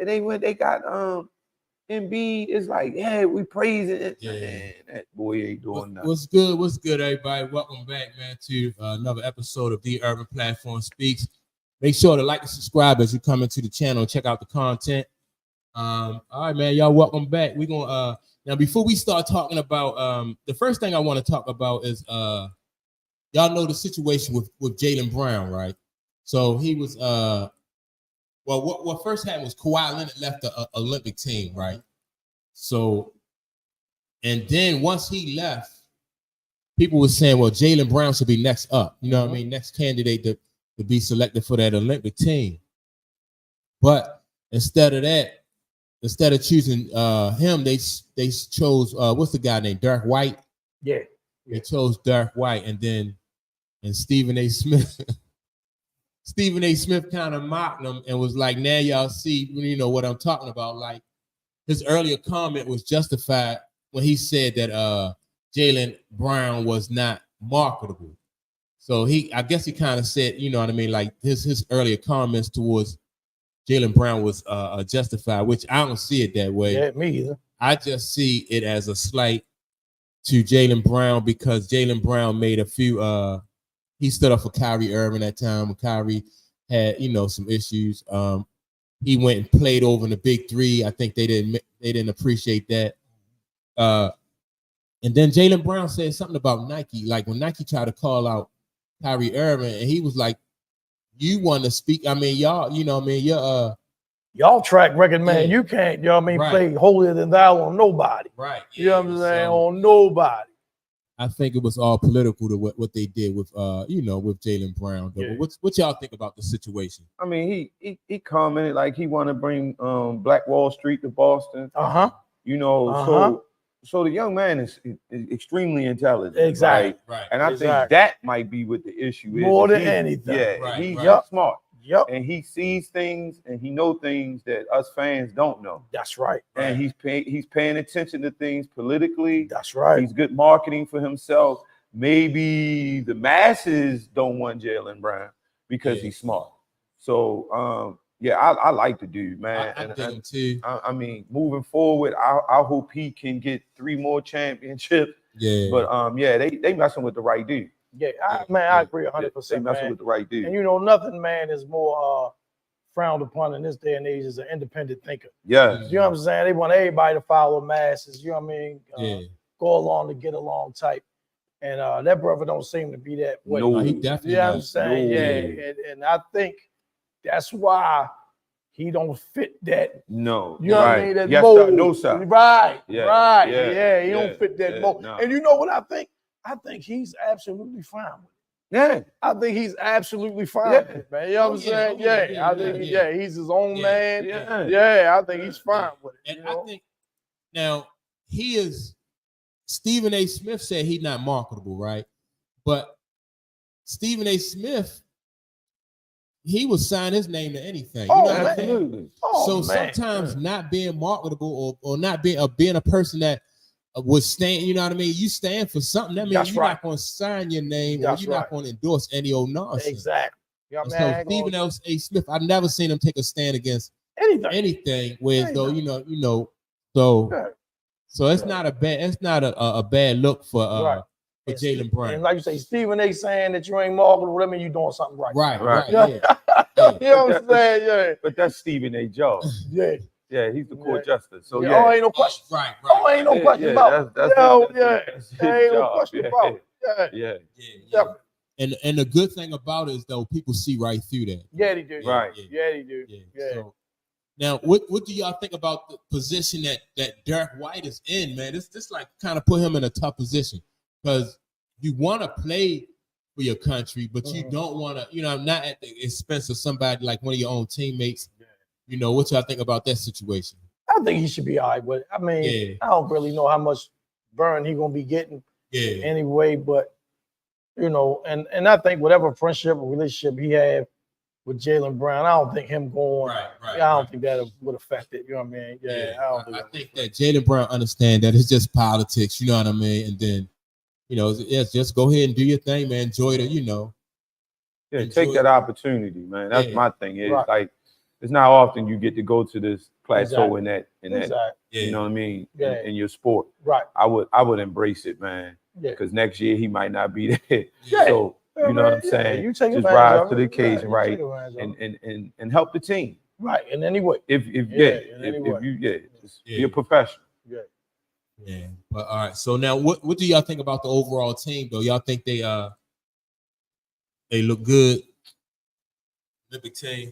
and they got Embiid. It's like, yeah, we praising it. Yeah. Man, that boy ain't doing nothing. What's good? What's good, everybody? Welcome back, man, to another episode of The Urban Platform Speaks. Make sure to like and subscribe as you come into the channel and check out the content. All right, man, y'all, welcome back. We're gonna now before we start talking about the first thing I want to talk about is y'all know the situation with Jaylen Brown, right? So he was what first happened was Kawhi Leonard left the Olympic team, right? So and then once he left, people were saying, well, Jaylen Brown should be next up, you know what I mean, next candidate to be selected for that Olympic team. But instead of choosing him, they chose what's the guy named Dirk White? Yeah. They chose Dirk White, and Stephen A. Smith. Stephen A. Smith kind of mocked him and was like, now y'all see, you know what I'm talking about. Like his earlier comment was justified when he said that Jaylen Brown was not marketable. So I guess he kind of said, you know what I mean, like his earlier comments towards Jaylen Brown was justified, which I don't see it that way. Yeah, me either. I just see it as a slight to Jaylen Brown because Jaylen Brown made a few he stood up for Kyrie Irving that time when Kyrie had, you know, some issues. He went and played over in the big three. I think they didn't appreciate that. And then Jaylen Brown said something about Nike, like when Nike tried to call out Kyrie Irving, and he was like, "You want to speak? I mean, y'all, you know, what I mean, y'all track record, man. Yeah. You can't, you know what I mean, Right. play holier than thou on nobody. right." You know what I'm saying? So On nobody. I think it was all political to what they did with you know, with Jaylen Brown. Yeah. What y'all think about the situation? I mean, he commented like he want to bring Black Wall Street to Boston. You know, so the young man is extremely intelligent. Exactly. Right. And I think that might be what the issue is. More than anything. Yeah, Right, he's right. smart. Yep. And he sees things and he knows things that us fans don't know. That's right. And he's paying attention to things politically. That's right. He's good marketing for himself. Maybe the masses don't want Jaylen Brown because he's smart. So yeah, I like the dude, man. I dig him too. I mean, moving forward, I hope he can get 3 more championships. Yeah. But yeah, they messing with the right dude. Yeah, I agree 100%. They messing man. with the right dude. And you know, nothing, man, is more frowned upon in this day and age as an independent thinker. Yeah. You know what I'm saying? They want everybody to follow masses, you know what I mean? Go along to get along type. And that brother don't seem to be that way. No, he definitely you know what I'm does. saying? No. Yeah. And I think that's why he don't fit that. No. You know what I mean? That yes, mold. no, sir. Right. Yeah, Right. yeah, Yeah. He yeah, don't fit that yeah, mold. no. And you know what I think? I think he's absolutely fine with it. Yeah. I think he's absolutely fine Yeah. with it, man. You know what I'm saying? Yeah. I think he's his own man. Yeah. Yeah. I think he's fine with it. And I think now Stephen A. Smith said he's not marketable, right? But Stephen A. Smith, he would sign his name to anything. You know what I'm saying? Absolutely. Oh, So man. sometimes not being marketable or not being a person that would stand, you know what I mean? You stand for something. That means That's you're right. not going to sign your name That's or you're not right. going to endorse any old nonsense. Exactly. You know And what I mean? so Stephen A. Smith, I've never seen him take a stand against anything where though, you know, so it's not a bad look for Jaylen Brown. And like you say, Stephen A. saying that you ain't marketable, that means you're doing something right. Right. Yeah. Yeah. You know what I'm saying? Yeah. But that's Stephen A. Job. Yeah. Yeah, he's the court justice. So Oh, ain't no question. Right. Oh, ain't no question about it. That's his ain't no job. question about it. Yeah. And the good thing about it is though, people see right through that. Yeah, they do. Right. Yeah, they do. Yeah. So, now, what do y'all think about the position that Dirk White is in, man? This like kind of put him in a tough position because you want to play for your country, but you don't want to, you know, not at the expense of somebody like one of your own teammates. You know, what y'all think about that situation? I think he should be all right with it. I mean, I don't really know how much burn he gonna be getting anyway, but you know, and I think whatever friendship or relationship he had with Jaylen Brown, I don't think him going. I don't think that would affect it. You know what I mean? I think that Jaylen Brown understand that it's just politics. You know what I mean? And then, you know, just go ahead and do your thing, man. Enjoy the, you know. Yeah, take that opportunity, man. That's my thing. It's like it's not often you get to go to this plateau Exactly. in that you know what I mean, in your sport. Right. I would embrace it, man. Because next year he might not be there. So you know what I'm saying? You take just rise to the occasion, right? And help the team. Right, in any way. If you just be a professional. Yeah. But all right. So now what do y'all think about the overall team though? Y'all think they look good? Olympic team.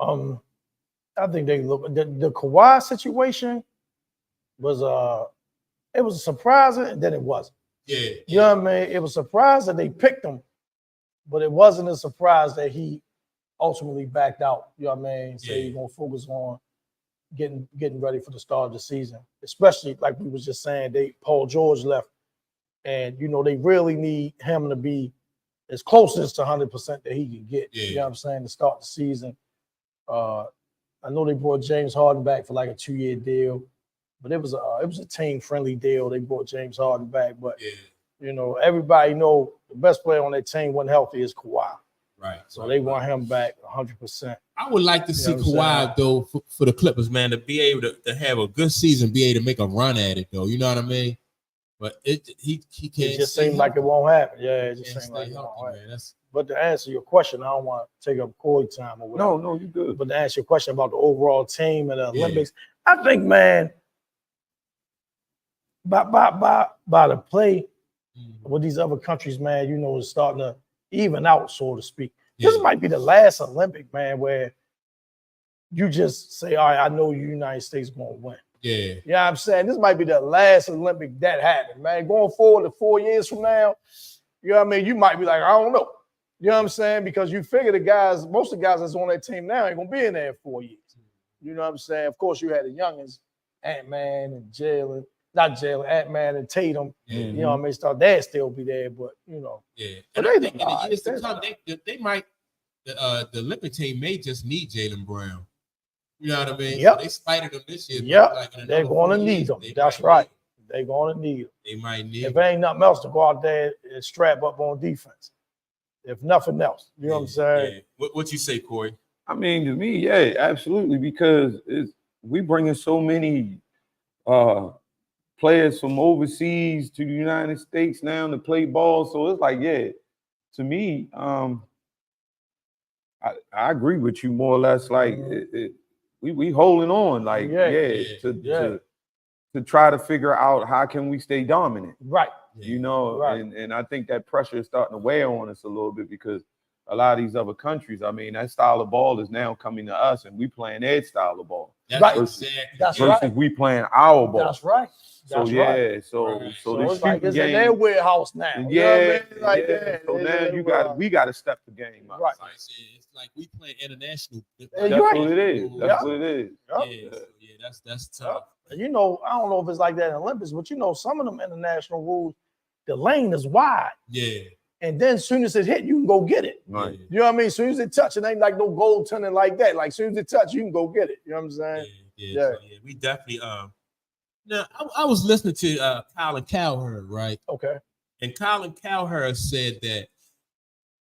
I think they look the Kawhi situation was it was surprising and then it wasn't. Yeah. You know what I mean? It was surprised that they picked him, but it wasn't a surprise that he ultimately backed out. You know what I mean? Say he's gonna focus on getting ready for the start of the season. Especially like we was just saying, Paul George left, and you know they really need him to be as close as to 100% that he can get. You know what I'm saying, to start the season. I know they brought James Harden back for like a 2-year deal, but it was a team-friendly deal. They brought James Harden back, but you know, everybody know the best player on that team when healthy is Kawhi. Right. So they want him back 100%. I would like to see Kawhi though for the Clippers, man, to be able to have a good season, be able to make a run at it though. You know what I mean? But he can't. It just seems like it won't happen. Yeah, it just seems like it won't happen. But to answer your question, I don't want to take up Corey time or whatever. No, you're good. But to answer your question about the overall team and the Olympics, I think, man, by the play with these other countries, man, you know, it's starting to even out, so to speak. This might be the last Olympic, man, where you just say, all right, I know the United States going to win. Yeah. You know what I'm saying? This might be the last Olympic that happened, man. Going forward to 4 years from now, you know what I mean? You might be like, I don't know. You know what I'm saying? Because you figure most of the guys that's on that team now ain't going to be in there in 4 years. You know what I'm saying? Of course, you had the youngins, Ant-Man and Jaylen. Not Jaylen, Ant-Man and Tatum. You know what I mean? They'll still be there, but, you know. Yeah. And I think in the years to come, they might, the Olympic team may just need Jaylen Brown. You know what I mean? Yep. So they spited him this year. Yep. Like they're going to need them. That's right. They're going to need them. They might need if ain't nothing else to go out there and strap up on defense. If nothing else. You know what I'm saying? Yeah. What you say, Corey? I mean, to me, yeah, absolutely. Because we bringing so many players from overseas to the United States now to play ball. So it's like, to me, I agree with you more or less. Like we holding on, like to try to figure out how can we stay dominant, right? You know, and I think that pressure is starting to weigh on us a little bit because a lot of these other countries, I mean, that style of ball is now coming to us, and we playing their style of ball. That's versus we playing our ball. That's right. So it's like it's in their warehouse now. You know what I mean? So now we got to step the game up. Right. It's like we playing international. That's what it is. That's what it is. That's tough. You know, I don't know if it's like that in the Olympics, but you know, some of them international rules, the lane is wide. Yeah. And then as soon as it hit, you can go get it. Right. You know what I mean? As soon as it touch, it ain't like no goaltending like that. Like as soon as it touch, you can go get it. You know what I'm saying? Yeah. We definitely now I was listening to Colin Cowherd, right? Okay. And Colin Cowherd said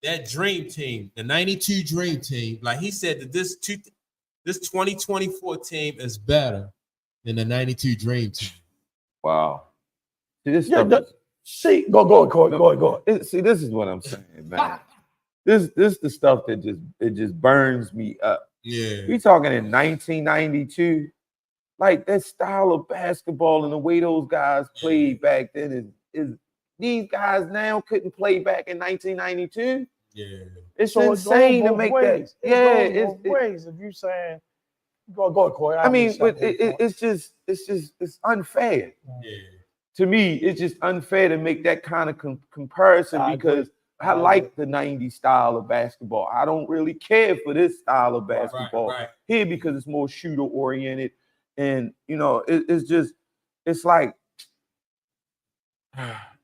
that dream team, the 92 dream team, like he said that this 2024 team is better than the 92 dream team. Wow. See, this go ahead. See, this is what I'm saying, man. This the stuff that just burns me up. Yeah. We talking in 1992, like that style of basketball and the way those guys played back then is these guys now couldn't play back in 1992. Yeah. It's so insane to make ways. that. It's ways. If you saying go ahead, Corey. I mean, it's unfair. Yeah. To me, it's just unfair to make that kind of comparison because I like the 90s style of basketball. I don't really care for this style of basketball here because it's more shooter oriented. And, you know, it's like,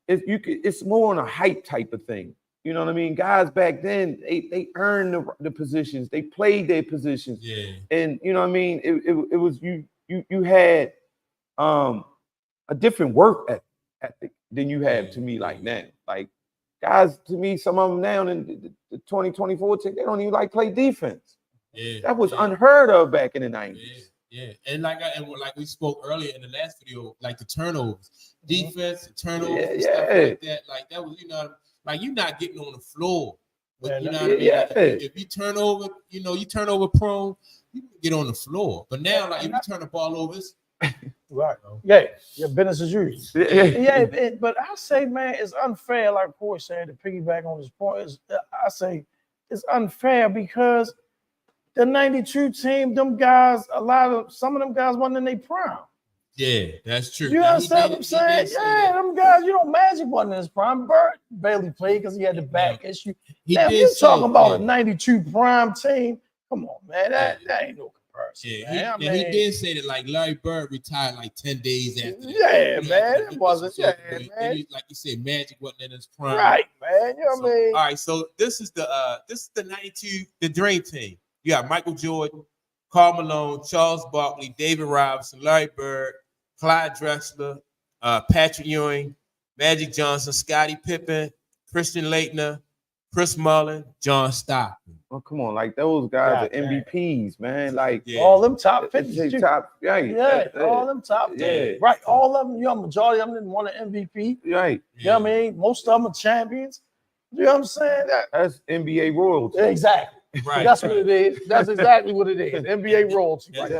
it's more on a hype type of thing. You know what I mean? Guys back then, they earned the positions. They played their positions. Yeah. And, you know what I mean? It was you had a different work ethic than you have to me like now. Like guys, to me, some of them now in the 2024 team, they don't even like play defense. Yeah, that was unheard of back in the 90s. Yeah. And like we spoke earlier in the last video, like the turnovers, defense, turnovers, and stuff like that. Like that was, like you're not getting on the floor. But, you know what I mean? Like if you turn over, you turn over prone, you can get on the floor. But now, like if you turn the ball over, it's right. Yeah, business as usual. But I say, man, it's unfair, like Corey said, to piggyback on his point. I say it's unfair because the 92 team, them guys, some of them guys wasn't in their prime. Yeah, that's true. You understand what I'm saying? Yeah, them guys, Magic wasn't in his prime. Bird barely played because he had the back issue. Now, if you're talking about a 92 prime team, come on, man, that ain't no comparison. Yeah, he did say that like Larry Bird retired like 10 days after that. Yeah, man, it wasn't. Yeah, man. Like you said, Magic wasn't in his prime. Right, man. You know what I mean? All right, so this is the 92, the Dream Team. You got Michael Jordan, Karl Malone, Charles Barkley, David Robinson, Larry Bird, Clyde Drexler, Patrick Ewing, Magic Johnson, Scottie Pippen, Christian Laettner, Chris Mullin, John Stockton. Oh, come on, like those guys are MVPs, man. Like all them top 50, all them top 50. Right, all of them. Majority of them didn't want an MVP. Right. You know what I mean? Most of them are champions. You know what I'm saying? That's NBA royalty. Exactly. Right. That's what it is. That's exactly what it is. NBA royalty. Right.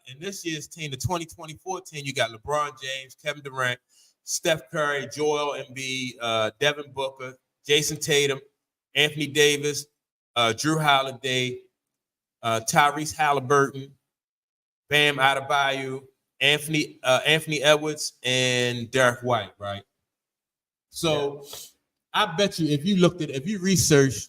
In this year's team, the 2024 team, you got LeBron James, Kevin Durant, Steph Curry, Joel Embiid, Devin Booker, Jason Tatum, Anthony Davis, Drew Holiday, Tyrese Halliburton, Bam Adebayo, Anthony Edwards, and Derek White, right? So I bet you if you researched,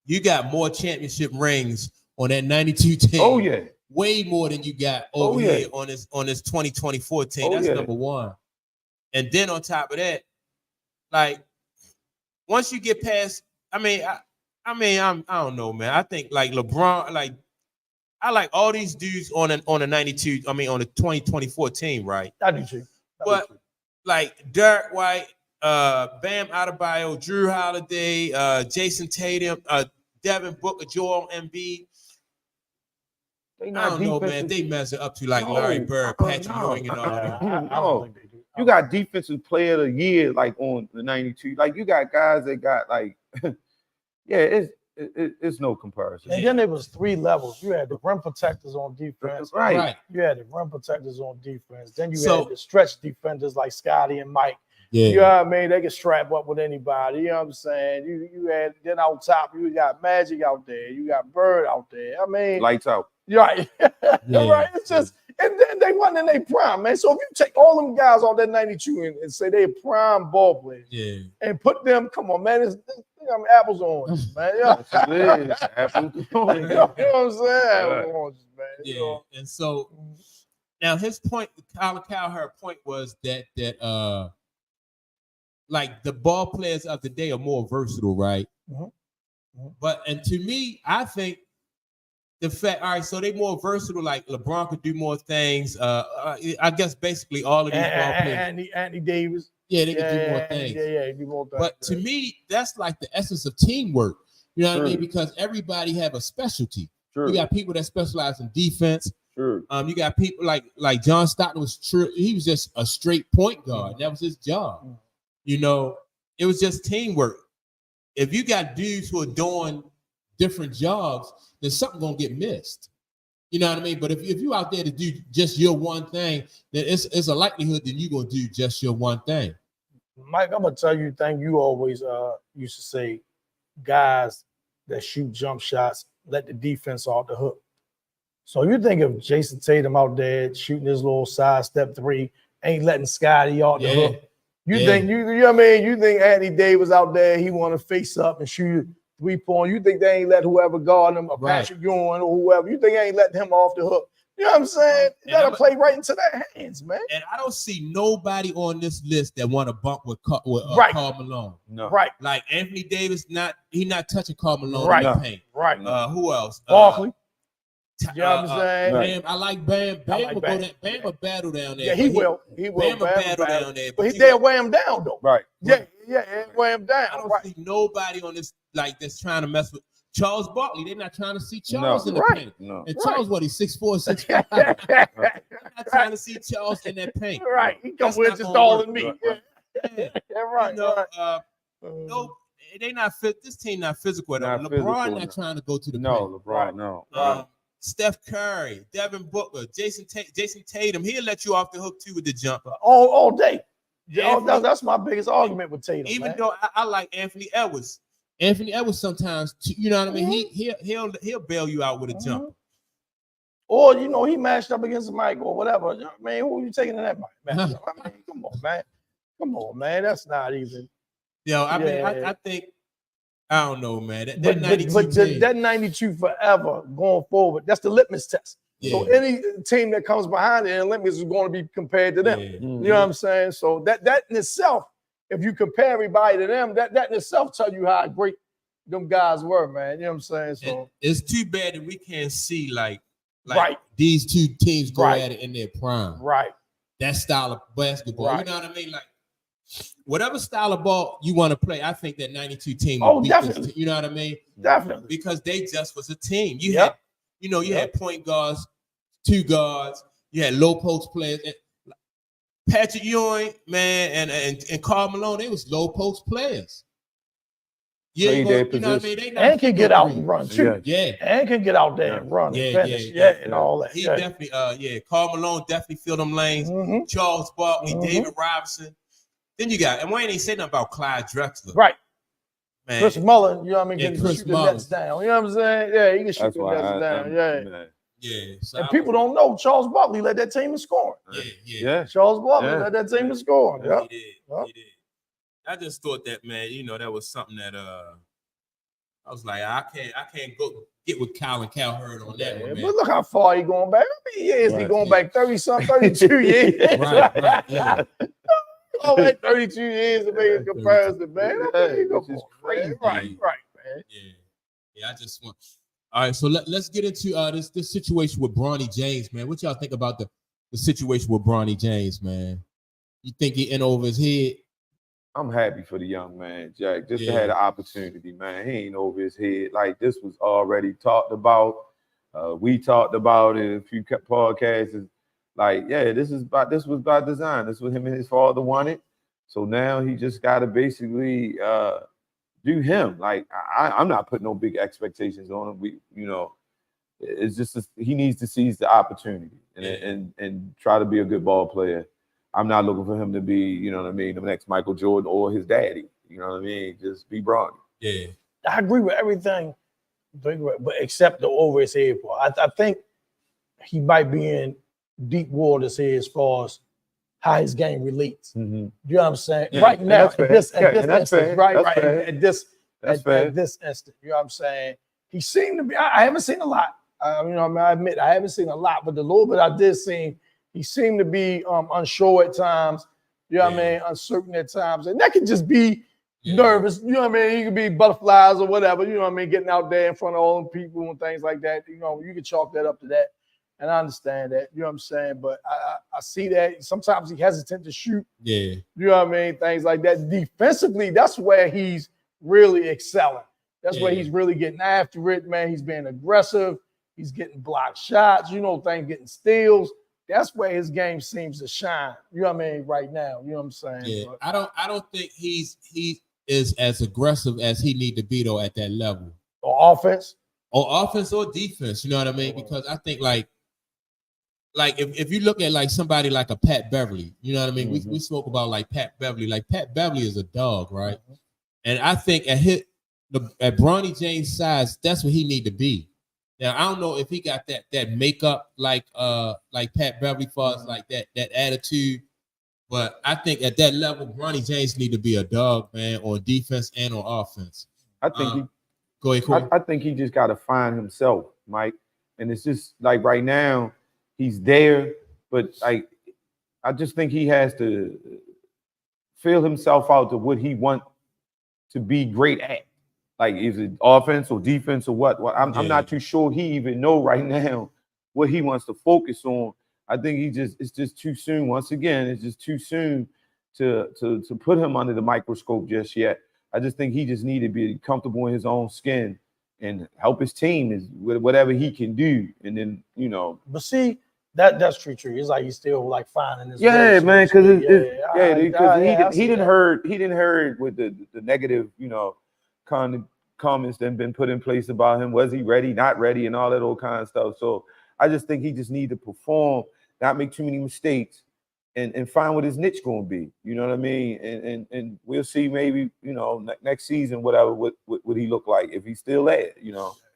you got more championship rings on that 92 team. Oh, yeah. Way more than you got over here on this 2024 team. That's number one. And then on top of that, like once you get past, I don't know, man. I think like LeBron, like I like all these dudes on a 92, on the 2024 team, right? I do too. Like Derek White, Bam Adebayo, Drew Holiday, Jason Tatum, Devin Booker, Joel Embiid. I don't know, man. They measure up to like Larry Bird, Patrick Ewing, and all that. I don't think they do. You got defensive player of the year like on the 92. Like you got guys that got like, it's no comparison. And then there was 3 levels. You had the rim protectors on defense. Right. You had the rim protectors on defense. Then you had the stretch defenders like Scottie and Mike. Yeah. You know what I mean? They can strap up with anybody. You know what I'm saying? You had, then out top, you got Magic out there. You got Bird out there. I mean, lights out. Right. Right. It's just, and then they wasn't in their prime, man. So if you take all them guys on that 92 and say they're prime ball players, and put them, come on, man, it's apples and oranges, man. Apples and oranges. You know what I'm saying? Apples and oranges, man. Yeah. And so now his point, Colin Cowherd's point was that like the ball players of the day are more versatile, right? But and to me, I think the fact, all right, so they more versatile. Like LeBron could do more things. I guess basically all of these ball players. Anthony Davis. Yeah, they can do more things. Yeah, do more things. But to me, that's like the essence of teamwork. You know what I mean? Because everybody have a specialty. You got people that specialize in defense. You got people like John Stockton was true. He was just a straight point guard. That was his job. You know, it was just teamwork. If you got dudes who are doing different jobs, then something gonna get missed. You know what I mean? But if you out there to do just your one thing, then it's a likelihood that you're gonna do just your one thing. Mike, I'm gonna tell you a thing you always used to say, guys that shoot jump shots, let the defense off the hook. So you think of Jason Tatum out there shooting his little side step 3, ain't letting Scottie off the hook. You think you know what I mean? You think Anthony Davis out there, he want to face up and shoot 3-point. You think they ain't let whoever guard him, or Patrick Ewing or whoever. You think they ain't letting him off the hook. You know what I'm saying? You gotta play right into their hands, man. And I don't see nobody on this list that want to bump with Karl Malone. No. Right. Like Anthony Davis, he not touching Karl Malone in the paint. Right. Who else? Barkley. You know what I'm saying? Bam, I like Bam. Bam will go down. Bam will battle down there. Yeah, he will. Bam will battle down there. But they'll weigh him down though. Right. Yeah, weigh him down. I don't see nobody on this like that's trying to mess with. Charles Barkley, they're not trying to see Charles in the paint. No. And Charles, what, he's 6'4", 6'5". They're not trying to see Charles in that paint. Right. He comes with just all of me. Yeah. Right. No, they not fit. This team not physical at all. Not LeBron physical, not trying to go to the No, paint. LeBron, no. Steph Curry, Devin Booker, Jason Tatum, he'll let you off the hook too with the jumper. All day. Yeah, that's my biggest argument with Tatum. Even though I like Anthony Edwards. Anthony Edwards sometimes, you know what I mean? He'll bail you out with a jumper. Or he matched up against Mike or whatever. Man, who are you taking in that match? I mean, come on, man. That's not even. I think I don't know, man. That 92 forever going forward. That's the litmus test. Yeah. So any team that comes behind it, and litmus is going to be compared to them. Yeah. You know what I'm saying? So that in itself, if you compare everybody to them, that in itself tell you how great them guys were, man. You know what I'm saying? So it's too bad that we can't see like these two teams go at it in their prime. Right. That style of basketball. Right. You know what I mean? Like whatever style of ball you want to play, I think that 92 team would beat definitely. This, you know what I mean? Definitely. Because they just was a team. You had point guards, two guards, you had low post players. And Patrick Ewing, man, and Karl Malone, they was low post players. Yeah, you know what I mean? They and can get out and run too. Yeah. And can get out there and run and finish. And all that. He definitely, Karl Malone definitely filled them lanes. Mm-hmm. Charles Barkley, David Robinson. Then you got, and Wayne ain't say nothing about Clyde Drexler. Right. Man. Chris Mullin, you know what I mean? Can shoot the nets down. You know what I'm saying? Yeah, he can shoot the nets down. Yeah. So and people don't know Charles Barkley led that team in scoring. Yeah. Charles Barkley led that team in scoring. Yeah. He did. I just thought that, man, that was something that I was like, I can't go get with Cal and Cal Hurd on that one, man. But look how far he going back. How many years he going back? 30-something, 32 years. Right. Oh, like 32 years to make a comparison, man. Which is crazy. Right, man. Yeah. I just want. All right, so let's get into this situation with Bronny James, man. What y'all think about the situation with Bronny James, man? You think he in over his head? I'm happy for the young man, Jack. Just to have the opportunity, man. He ain't over his head. Like, this was already talked about. We talked about it in a few podcasts. Like, this was by design. This was him and his father wanted. So now he just got to basically do him. Like, I'm not putting no big expectations on him. It's just he needs to seize the opportunity and try to be a good ball player. I'm not looking for him to be, the next Michael Jordan or his daddy. You know what I mean? Just be Bronny. Yeah. I agree with everything, but except the over his head part. I think he might be in deep waters here as far as how his game relates. Mm-hmm. You know what I'm saying? Yeah. Right now, at this instant, at this instant, you know what I'm saying? He seemed to be. I haven't seen a lot. I admit I haven't seen a lot, but the little bit I did see, he seemed to be unsure at times. You know what I mean? Uncertain at times, and that could just be nervous. You know what I mean? He could be butterflies or whatever. You know what I mean? Getting out there in front of all them people and things like that. You can chalk that up to that. And I understand that, you know what I'm saying? But I see that sometimes he hesitant to shoot. Yeah. You know what I mean? Things like that. Defensively, that's where he's really excelling. That's where he's really getting after it, man. He's being aggressive. He's getting blocked shots, things getting steals. That's where his game seems to shine. You know what I mean? Right now. You know what I'm saying? Yeah. But I don't think he is as aggressive as he need to be though at that level. Or offense? Or offense or defense, you know what I mean? Because I think like if you look at like somebody like a Pat Beverly, you know what I mean? Mm-hmm. We spoke about like Pat Beverly. Like Pat Beverly is a dog, right? Mm-hmm. And I think at Bronny James' size, that's what he need to be. Now I don't know if he got that makeup like Pat Beverly for us, like that attitude. But I think at that level, Bronny James need to be a dog, man, on defense and on offense. I think go ahead, Corey. I think he just got to find himself, Mike. And it's just like right now, he's there, but I just think he has to feel himself out to what he wants to be great at. Like, is it offense or defense or what? I'm not too sure he even know right now what he wants to focus on. I think it's just too soon. Once again, it's just too soon to put him under the microscope just yet. I just think he just needed to be comfortable in his own skin and help his team is whatever he can do. And then, But see, that's true. It's like he's still like finding his way, man, because he didn't heard with the negative, kind of comments that have been put in place about him. Was he ready, not ready, and all that old kind of stuff. So I just think he just need to perform, not make too many mistakes, and find what his niche going to be. You know what I mean? And we'll see maybe, next season, whatever, what he look like if he's still there,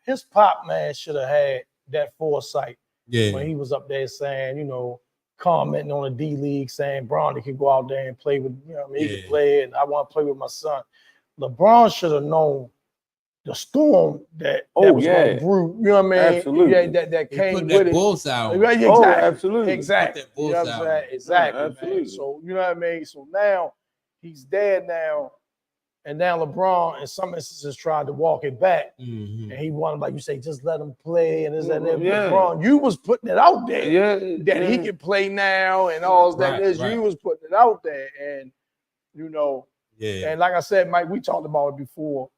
His pop, man, should have had that foresight when he was up there saying, commenting on the D League, saying Bronny can go out there and play with, he can play, and I want to play with my son. LeBron should have known the storm that was going to brew, you know what I mean? Absolutely. That came put with that it. bull's out. Right, exactly. Oh, absolutely. Exactly. Put that bull's out. Exactly. Yeah, absolutely. Man. So, you know what I mean? So now he's dead now. And now LeBron, in some instances, tried to walk it back. Mm-hmm. And he wanted, like you say, just let him play and this and that. Yeah. LeBron, you was putting it out there that he can play now and all that. You was putting it out there. And, and like I said, Mike, we talked about it before.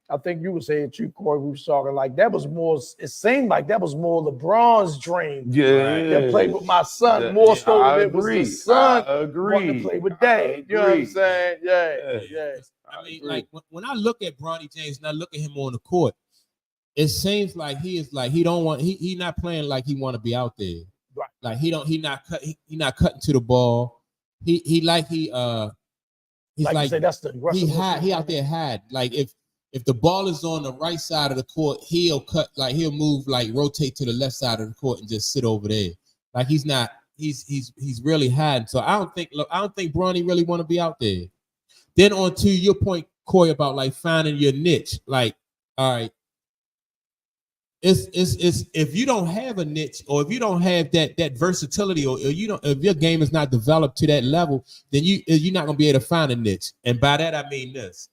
I think you were saying too, Corey, we were talking like that was more, it seemed like that was more LeBron's dream. To play with my son more so than it was his son. I agree. Wanting to play with dad. You know what I'm saying? Yeah. I mean, like when I look at Bronny James and I look at him on the court, it seems like he is like he not playing like he want to be out there. Right. Like he not cutting to the ball. He's like you say, that's the he out there hide. Like if the ball is on the right side of the court, he'll move, like rotate to the left side of the court and just sit over there. Like he's really hiding. So I don't think Bronny really want to be out there. Then on to your point, Corey, about like finding your niche. Like, all right, it's if you don't have a niche or if you don't have that versatility or if your game is not developed to that level, then you're not gonna be able to find a niche. And by that I mean this.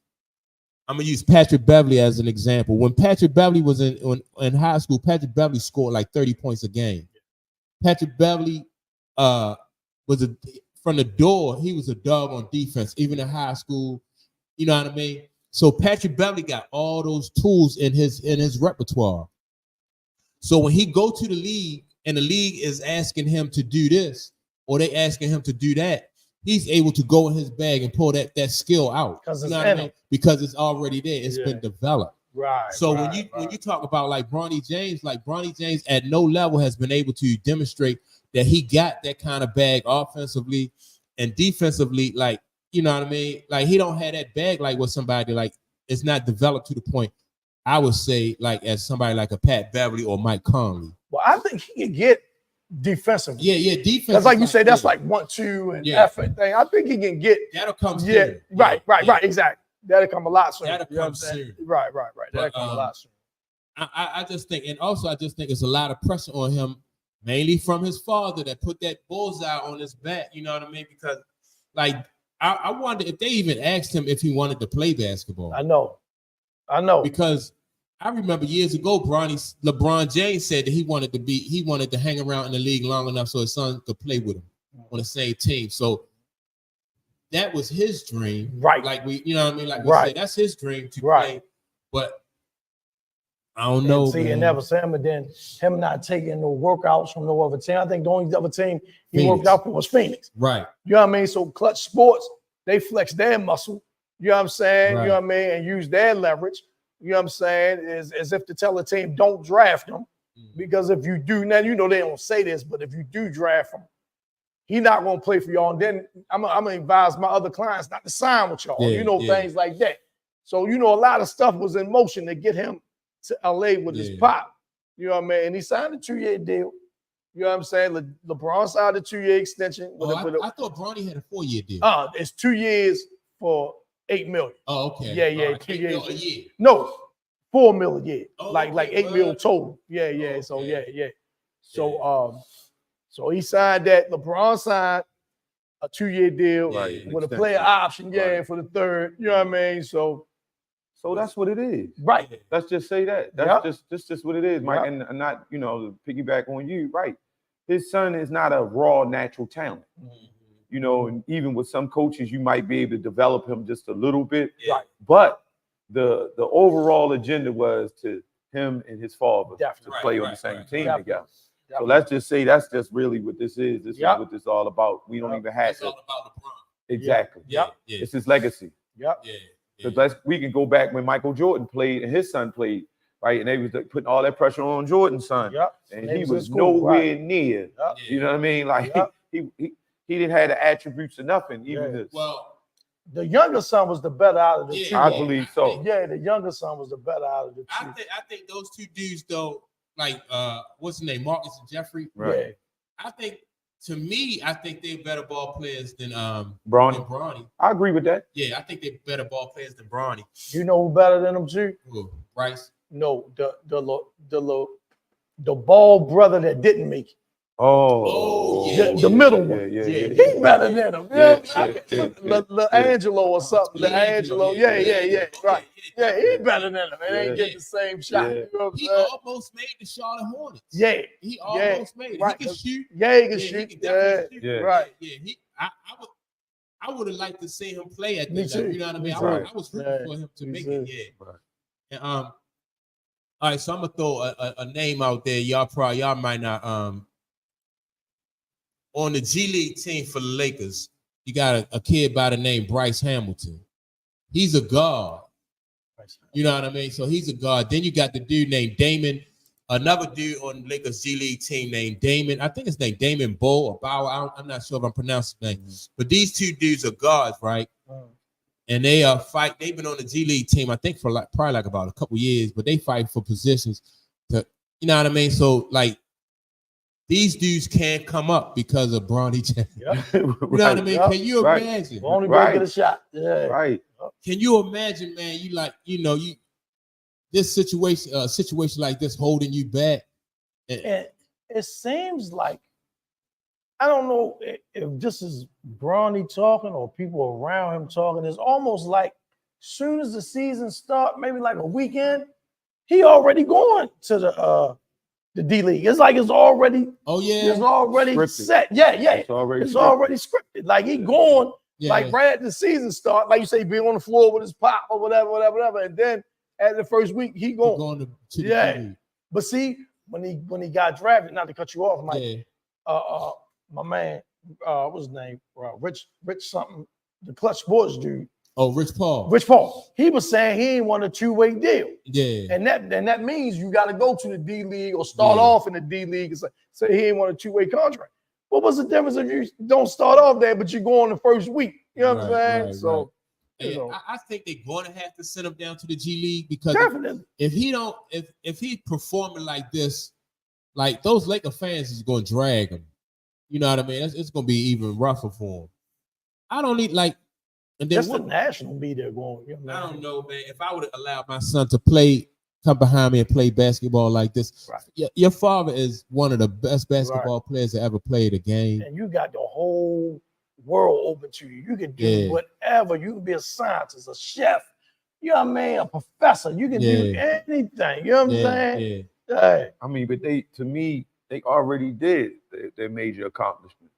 I'm gonna use Patrick Beverly as an example. When Patrick Beverly was in high school, Patrick Beverly scored like 30 points a game. Patrick Beverly from the door, he was a dog on defense, even in high school. You know what I mean? So Patrick Beverly got all those tools in his repertoire. So when he go to the league and the league is asking him to do this or they asking him to do that, he's able to go in his bag and pull that skill out. You know what I mean? Because it's already there. It's been developed. Right. So when you talk about like Bronny James at no level has been able to demonstrate that he got that kind of bag offensively and defensively. Like, you know what I mean? Like he don't have that bag like with somebody like it's not developed to the point. I would say like as somebody like a Pat Beverly or Mike Conley. Well, I think he can get defensively. Yeah, defense. That's like you say. That's like 1-2 and effort thing. I think he can get. That'll come soon. Yeah, right. Exactly. That'll come a lot sooner. That'll come soon. Right. That'll come a lot sooner. I just think, and also I just think it's a lot of pressure on him, mainly from his father that put that bullseye on his back. You know what I mean? Because like I wonder if they even asked him if he wanted to play basketball. I know. Because I remember years ago, LeBron James said that he wanted to hang around in the league long enough so his son could play with him on the same team. So that was his dream. Right. Like you know what I mean? Like we said, that's his dream to play. But I don't know. See, and never said him, but then him not taking no workouts from no other team. I think the only other team he worked out for was Phoenix. Right. You know what I mean? So Clutch Sports, they flex their muscle. You know what I'm saying? Right. You know what I mean? And use their leverage. You know what I'm saying? As if to tell the team, don't draft him. Because if you do, now you know they don't say this, but if you do draft him, he's not going to play for y'all. And then I'm going to advise my other clients not to sign with y'all. Things like that. So, a lot of stuff was in motion to get him to LA with his pop. You know what I mean? And he signed a 2-year deal. You know what I'm saying? LeBron signed a 2-year extension. I thought Bronny had a 4-year deal. It's 2 years for $8 million. Oh, okay. Yeah. Right. 2 years. A year. No, $4 million a year. Oh, like $8 million total. Yeah. Oh, So okay. yeah. So he signed that. LeBron signed a 2-year deal with a player option. For the third. You know what I mean? So that's what it is. Right. Let's just say that. That's just what it is, Mike. Yep. And not, to piggyback on you, right. His son is not a raw natural talent. And even with some coaches, you might be able to develop him just a little bit. Right. But the overall agenda was to him and his father to play on the same team together. So let's just say that's just really what this is. This is what this is all about. We don't even have to. It's all about LeBron. Exactly. It's his legacy. Because we can go back when Michael Jordan played and his son played, right? And they was putting all that pressure on Jordan's son. And he was nowhere near. You know what I mean? Like he didn't have the attributes of nothing, even this. Well, the younger son was the better out of the two. I believe so. Yeah, the younger son was the better out of the two. I think those two dudes though, like what's his name, Marcus and Jeffrey. Right. I think to me, I think they're better ball players than Bronny. I agree with that. Yeah, I think they're better ball players than Bronny. You know who better than them too? Who? Bryce? No, the ball brother that didn't make it. The middle one. He's better than him. Angelo or something. Angelo. Yeah. Right. Yeah, he's better than him. It ain't getting the same shot. You know he almost made the Charlotte Hornets. Yeah. He almost made it. Right. He can shoot. Yeah, he can shoot. He can definitely shoot. Right. Yeah. I would have liked to see him play at this. Me too. You know what I mean? I was rooting for him to make it. Yeah. Right. And, all right, so I'm gonna throw a name out there. Y'all might not on the G League team for the Lakers, you got a kid by the name Bryce Hamilton. He's a guard. You know what I mean? So he's a guard. Then you got the dude named Damon, another dude on the Lakers G League team named Damon. I think his name Damon Bow or Bauer. I'm not sure if I'm pronouncing his name. But these two dudes are guards, right? And they fight. They've been on the G League team, I think, for probably about a couple years, but they fight for positions to, you know what I mean? So like these dudes can't come up because of Bronny James. You know what I mean? Can you imagine? Only get a shot. Yeah. Right. Can you imagine, man? This situation like this holding you back. And it seems like, I don't know if this is Bronny talking or people around him talking. It's almost like soon as the season starts, maybe like a weekend, he already going to the D League. It's like it's already it's already scripted. Set. Yeah. It's already scripted. Like he going like right at the season start, like you say, be on the floor with his pop or whatever. And then at the first week, he going to the D League. But see, when he got drafted, not to cut you off, Mike, my man, what's his name? Rich something, the Clutch Sports dude. Oh, Rich Paul. He was saying he ain't want a two-way deal. Yeah. And that means you got to go to the D League or start off in the D League and say he ain't want a two-way contract. What was the difference if you don't start off there, but you go on the first week? You know what I'm saying? Right. So I think they're going to have to send him down to the G League because definitely. if he performing like this, like those Laker fans is going to drag him. You know what I mean? It's going to be even rougher for him. I don't need and then just the national media going. You know, I don't know, man. If I would have allowed my son to come behind me and play basketball like this, your father is one of the best basketball players that ever played a game. And you got the whole world open to you. You can do whatever. You can be a scientist, a chef. You know what I mean? A professor. You can do anything. You know what I'm saying? Yeah. I mean, but they already did their major accomplishment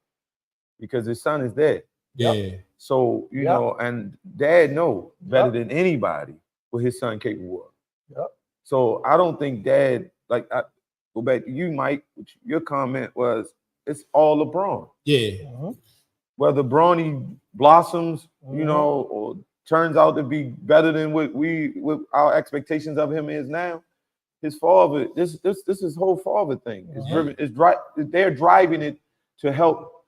because his son is dead. Yeah. So, you know, and dad know better than anybody what his son capable of. So I don't think dad, like, I go back to you, Mike, which your comment was, it's all LeBron. Yeah. Whether Bronny blossoms, you know, or turns out to be better than what our expectations of him is now, his father, this is whole father thing. It's driven, they're driving it to help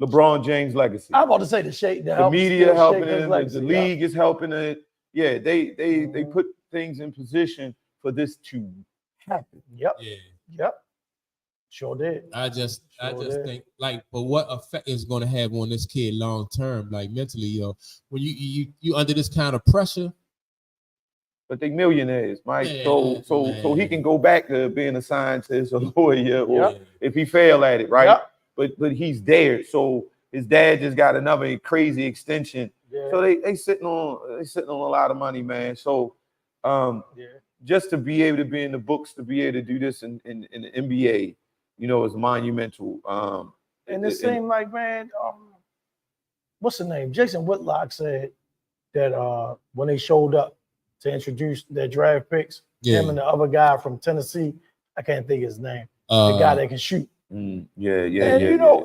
LeBron James' legacy. I'm about to say the media helping it, the league is helping it. Yeah, they put things in position for this to happen. Yep. Sure did. I just think but what effect is going to have on this kid long term, like mentally, when you under this kind of pressure. But they millionaires, Mike. So he can go back to being a scientist or lawyer, or if he fail at it, right? But he's there. So his dad just got another crazy extension. So they sitting on a lot of money, man. So just to be able to be in the books, to be able to do this in the NBA, you know, is monumental. And it seemed like, man, what's the name? Jason Whitlock said that when they showed up to introduce their draft picks, Him and the other guy from Tennessee. I can't think of his name. The guy that can shoot. And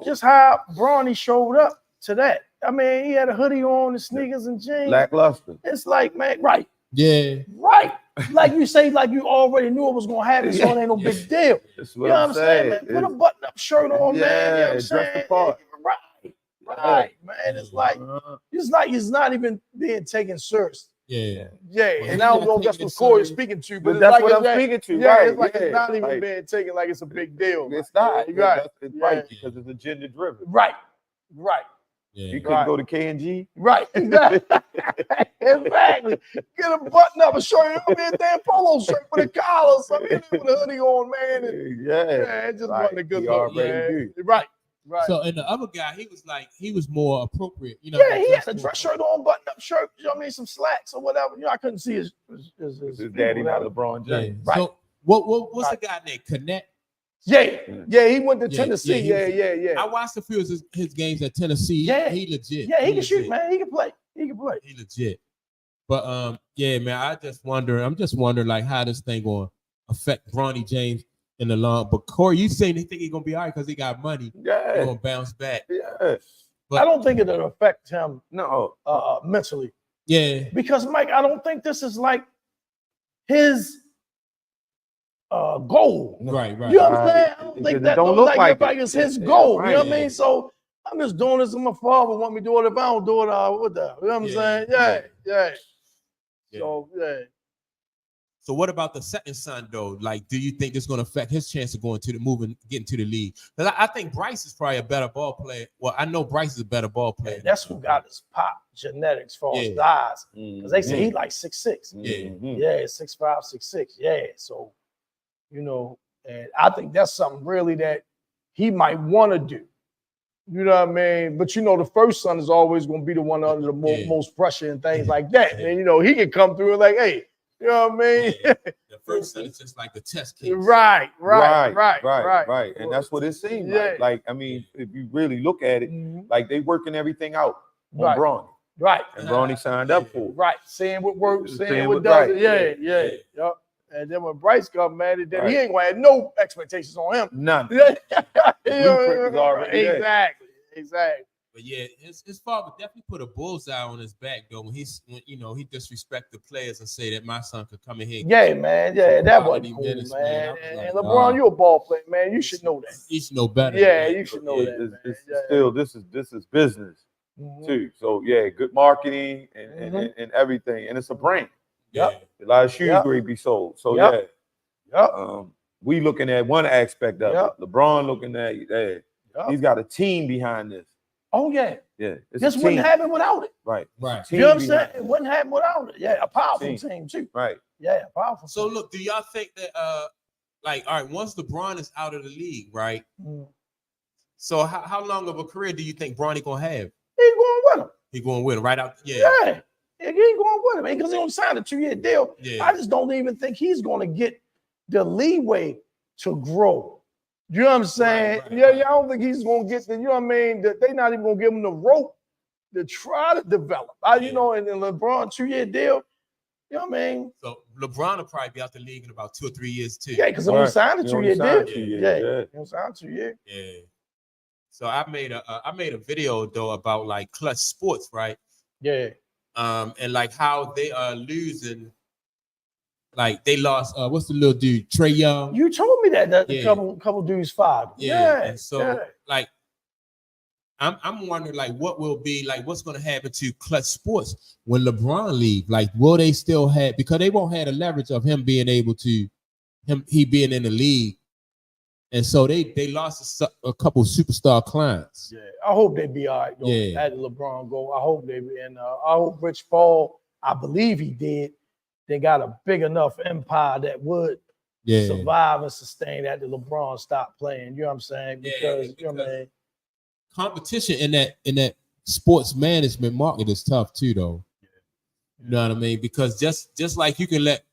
just how Bronny showed up to that. I mean, he had a hoodie on, and sneakers and jeans. Lackluster. It's like, man, right. Yeah. Right. Like you say, like you already knew it was gonna happen, so it ain't no big deal. That's what I'm saying? Man, put a button-up shirt on, man. You know what I'm saying? Right, man. It's like it's not even being taken serious. Yeah. And I don't know if that's what Corey's speaking to, but that's like what I'm speaking to. Yeah, right. It's like it's not even being taken like it's a big deal. It's not. Right. It's right because it's agenda driven. Right. Yeah. You couldn't go to K&G. Right. Exactly. Exactly. Get a button up, a shirt, a damn polo shirt with a collar, something with a hoodie on, man. And, it just wasn't a good look, man. Right. So and the other guy, he was more appropriate, you know. Yeah, he had a dress shirt on, button-up shirt. You know what I mean? Some slacks or whatever. You know, I couldn't see his daddy, not LeBron James. Right. So what's the guy named Connect? Yeah, he went to Tennessee. Yeah. I watched a few of his games at Tennessee. Yeah, he legit. Yeah, he can shoot, man. He can play. He legit. But man, I'm just wondering like how this thing gonna affect Bronny James in the long. But Corey, you saying they think he's gonna be all right because he got money. Yeah, he's gonna bounce back. Yeah, but I don't think it'll affect him. No, mentally. Yeah, because Mike, I don't think this is like his goal. Right. You know what I'm saying? I don't think that don't look like it's his goal. You know what I mean? So I'm just doing this, and my father want me to do it. If I don't do it, what the? You know what I'm saying? Yeah. So So what about the second son though? Like, do you think it's going to affect his chance of getting to the league? Because I think Bryce is probably a better ball player. Well, I know Bryce is a better ball player. That's who got his pop genetics for his eyes. Because they say he like 6'6". Yeah, 6'5", 6'6". Yeah, so and I think that's something really that he might want to do. You know what I mean? But the first son is always going to be the one under the most pressure and things like that. And he can come through and like, hey. You know what I mean? The first son is just like the test case. Right. And that's what it seems like. Like, I mean, if you really look at it, like they working everything out on Bronny. Right. And Bronny signed up for it. Right. Seeing what works, seeing what doesn't. Yeah. Yep. And then when Bryce come, man, then he ain't gonna have no expectations on him. None. Exactly. But yeah, his father definitely put a bullseye on his back though when he disrespect the players and say that my son could come in here. Yeah, man. Yeah, that wasn't cool, man. And LeBron, you a ball player, man. You should know that. You should know better. Yeah, you should know that. It's still, this is business too. So yeah, good marketing and everything, and it's a brand. Yeah, a lot of shoes will be sold. So we looking at one aspect of it. LeBron looking at he's got a team behind this. Oh yeah. This wouldn't happen without it. Right. You know what I'm saying? It wouldn't happen without it. Yeah, a powerful team too. Right. Yeah, powerful. So look, do y'all think that all right, once LeBron is out of the league, right? So how long of a career do you think Bronny gonna have? He's going with him. He's going with him right out. Yeah, he's going with him because he don't sign a 2-year deal. I just don't even think he's gonna get the leeway to grow. You know what I'm saying? Right. I don't think he's gonna get the, you know what I mean? That they're not even gonna give him the rope to try to develop. And LeBron 2-year deal, you know what I mean? So LeBron will probably be out the league in about 2 or 3 years too. Yeah, because he only signed a 2-year deal. He only signed 2 years. Yeah. So I made a video though about like Clutch Sports, right? Yeah. And like how they are losing. Like they lost, what's the little dude, Trae Young? You told me that a couple dudes fired. And so like I'm wondering like what will be like what's gonna happen to Clutch Sports when LeBron leave? Like will they still have, because they won't have the leverage of him being able to he being in the league. And so they lost a couple superstar clients. Yeah, I hope they be all right though. At LeBron go. I hope they be, and I hope Rich Paul, I believe he did. They got a big enough empire that would survive and sustain after LeBron stopped playing. You know what I'm saying? Because you know what I mean? Competition in that sports management market is tough too, though. You know what I mean? Because just like you can let,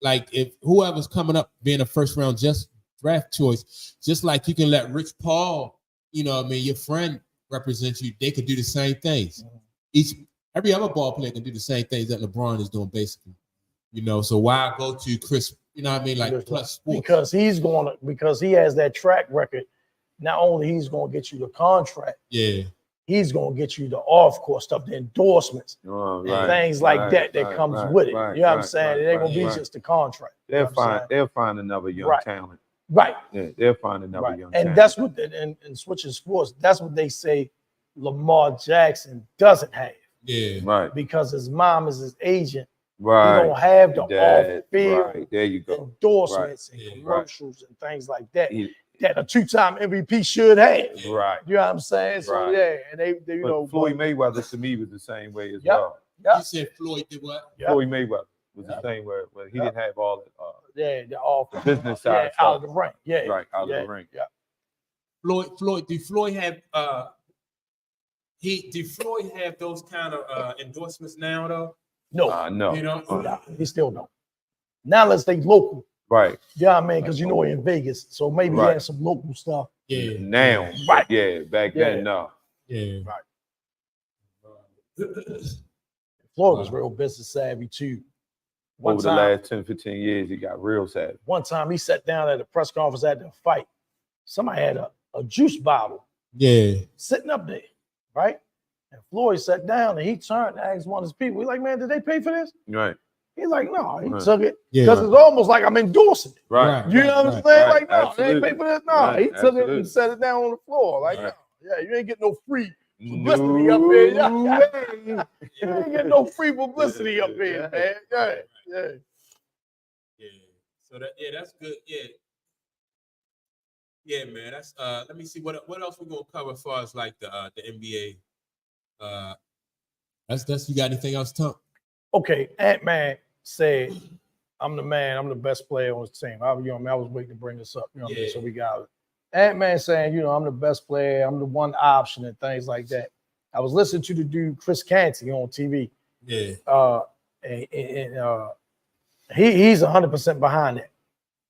like if whoever's coming up being a first round draft choice, just like you can let Rich Paul, you know what I mean, your friend represent you, they could do the same things. Every other ball player can do the same things that LeBron is doing, basically. You know, so why go to Chris? You know what I mean? Like Plus Sports. Because he has that track record. Not only he's gonna get you the contract, he's gonna get you the off-course stuff, the endorsements, and things like that comes with it. You know what I'm saying? It ain't gonna be just the contract. They'll find another young talent. Right. Yeah, they'll find another young talent. And that's what and switching sports, that's what they say Lamar Jackson doesn't have. Yeah. Right. Because his mom is his agent. Right. He don't have the off-field there you go. endorsements and commercials and things like that. That a two-time MVP should have. Right. You know what I'm saying? So and they you know, Floyd Mayweather to me was the same way as well. You said Floyd did what? Floyd Mayweather was the same way. Well, he didn't have all that the off business side out of the ring. Right, out of the ring. Yeah. Floyd, did Floyd have those kind of endorsements now though? No. No. You know, he still don't. Now let's stay local. Right. Yeah, I mean, because you know we're in Vegas, so maybe he has some local stuff. Yeah. Now. Right. Yeah. Back then, no. Yeah. Right. Floyd was real business savvy too. Over the last 10, 15 years, he got real savvy. One time he sat down at a press conference at the fight. Somebody had a juice bottle. Sitting up there, right? And Floyd sat down and he turned and asked one of his people, he's like, man, did they pay for this? Right. He's like, no, he took it. Because it's almost like I'm endorsing it. Right. You know what I'm saying? Like, no, absolutely. they ain't pay for this. No, he took it and set it down on the floor. Like, no, you ain't getting no free publicity up here. You ain't getting no free publicity up here, man. Yeah. So that's good. Yeah, man. That's let me see what else we're gonna cover as far as like the NBA. That's you got anything else, Tom? Okay, Ant-Man said, I'm the man, I'm the best player on his team. I was waiting to bring this up, you know what I mean? So we got it. Ant-Man saying, you know, I'm the best player, I'm the one option and things like that. I was listening to the dude Chris Canty on TV. Yeah. He's 100% behind that.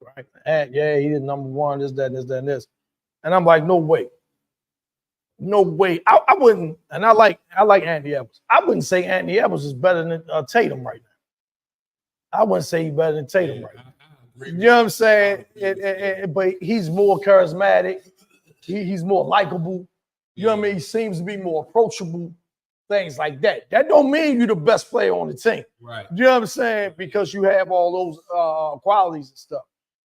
Right? And he is number one, this, that, and this. And I'm like, no way. No way. I wouldn't, and I like Anthony Edwards. I wouldn't say Anthony Edwards is better than Tatum right now. I wouldn't say he's better than Tatum right now. You know what I'm saying? But he's more charismatic. He's more likable. You know what I mean? He seems to be more approachable. Things like that. That don't mean you're the best player on the team. Right. You know what I'm saying? Because you have all those qualities and stuff.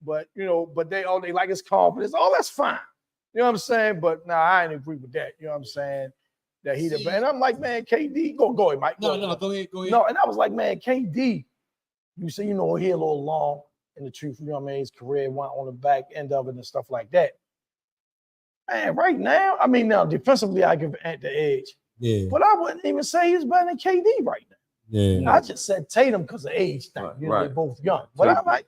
But you know, they like his confidence. Oh, that's fine. You know what I'm saying? But I ain't agree with that. You know what I'm saying? That he the best. And I'm like, man, KD, go ahead, Mike. No, go ahead. No, and I was like, man, KD, you see, you know, he a little long in the truth. You know what I mean? His career went on the back end of it and stuff like that. Man, right now, I mean, now defensively, I give Ant the edge. Yeah. But I wouldn't even say he's better than KD right now. Yeah. I just said Tatum because of age thing. You know, they're both young. But I'm like,